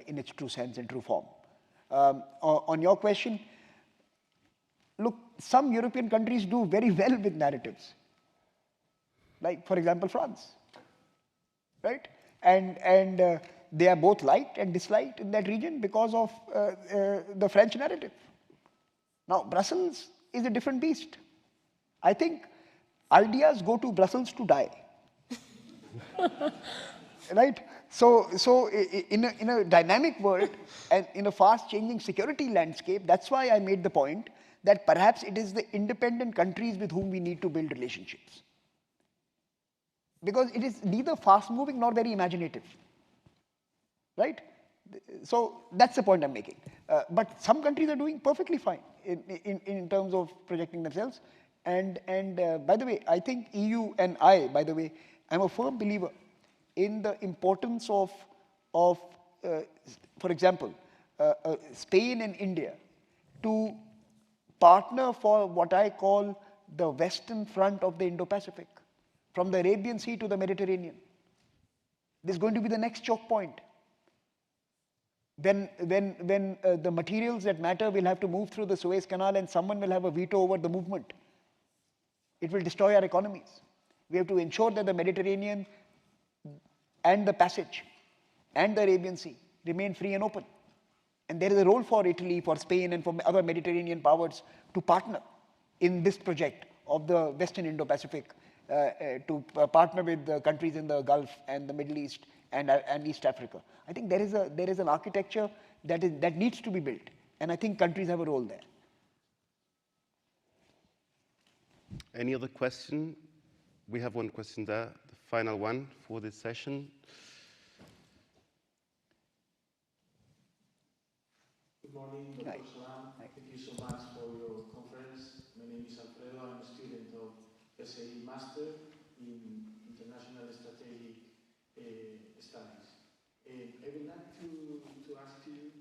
in its true sense and true form. On your question, look, some European countries do very well with narratives. Like, for example, France, right? And they are both liked and disliked in that region because of the French narrative. Now, Brussels is a different beast. I think ideas go to Brussels to die. Right? So in a dynamic world and in a fast-changing security landscape, that's why I made the point that perhaps it is the independent countries with whom we need to build relationships. Because it is neither fast-moving nor very imaginative. Right? So that's the point I'm making. But some countries are doing perfectly fine in terms of projecting themselves. And by the way, I think EU and I, by the way, I'm a firm believer in the importance of for example, Spain and India to partner for what I call the Western front of the Indo-Pacific, from the Arabian Sea to the Mediterranean. This is going to be the next choke point. When the materials that matter will have to move through the Suez Canal and someone will have a veto over the movement, it will destroy our economies. We have to ensure that the Mediterranean and the passage and the Arabian Sea remain free and open. And there is a role for Italy, for Spain, and for other Mediterranean powers to partner in this project of the Western Indo-Pacific, to partner with the countries in the Gulf and the Middle East and East Africa. I think there is an architecture that needs to be built, and I think countries have a role there. Any other question? We have one question there, the final one for this session. Good morning, Dr. Saran. Thank you so much for your conference. My name is Alfredo. I'm a student of SAE Master in International Strategic Studies. I would like to ask you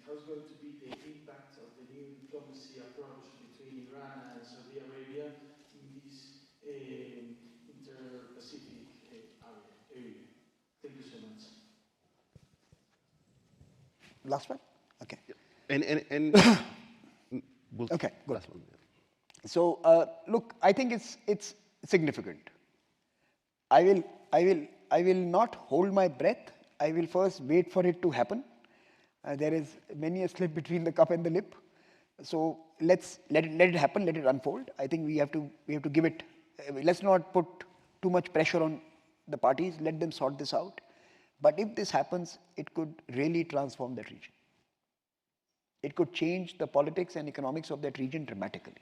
how is going to be the impact of the new diplomacy approach between Iran and Saudi Arabia in this Inter-Pacific area. Last one? Okay. And we'll okay, good. Last one. So, look, I think it's significant. I will not hold my breath. I will first wait for it to happen. There is many a slip between the cup and the lip. So let it happen, let it unfold. I think we have to give it. Let's not put too much pressure on the parties. Let them sort this out. But if this happens, it could really transform that region. It could change the politics and economics of that region dramatically,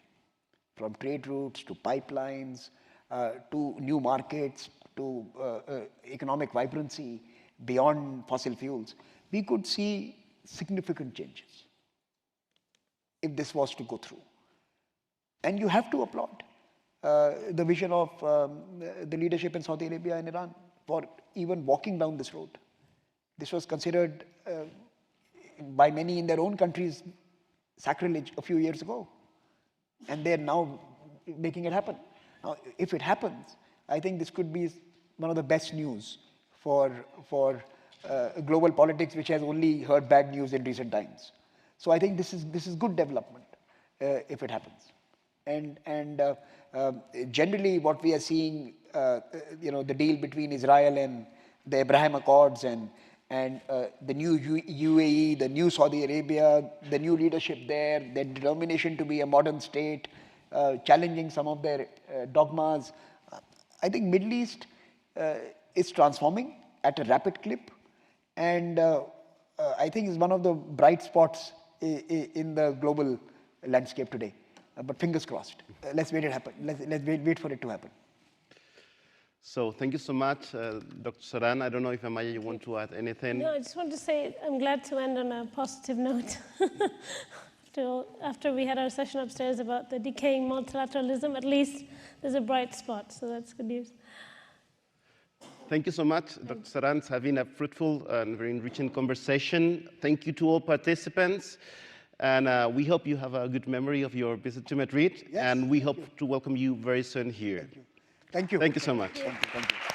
from trade routes to pipelines, to new markets, to economic vibrancy beyond fossil fuels. We could see significant changes if this was to go through. And you have to applaud the vision of the leadership in Saudi Arabia and Iran for even walking down this road. This was considered by many in their own countries sacrilege a few years ago. And they're now making it happen. Now, if it happens, I think this could be one of the best news for global politics, which has only heard bad news in recent times. So I think this is good development if it happens. And generally, what we are seeing, the deal between Israel and the Abraham Accords and the new UAE, the new Saudi Arabia, the new leadership there, their determination to be a modern state, challenging some of their dogmas. I think Middle East is transforming at a rapid clip, and I think is one of the bright spots in the global landscape today. But fingers crossed. Let's wait it happen. Let's wait for it to happen. So thank you so much, Dr. Saran. I don't know if Amaya, you want to add anything? No, I just want to say I'm glad to end on a positive note. After we had our session upstairs about the decaying multilateralism, at least there's a bright spot, so that's good news. Thank you so much, Dr. Saran. It's having a fruitful and very enriching conversation. Thank you to all participants. And we hope you have a good memory of your visit to Madrid. Yes, and we hope to welcome you very soon here. Thank you. Thank you so much. Thank you.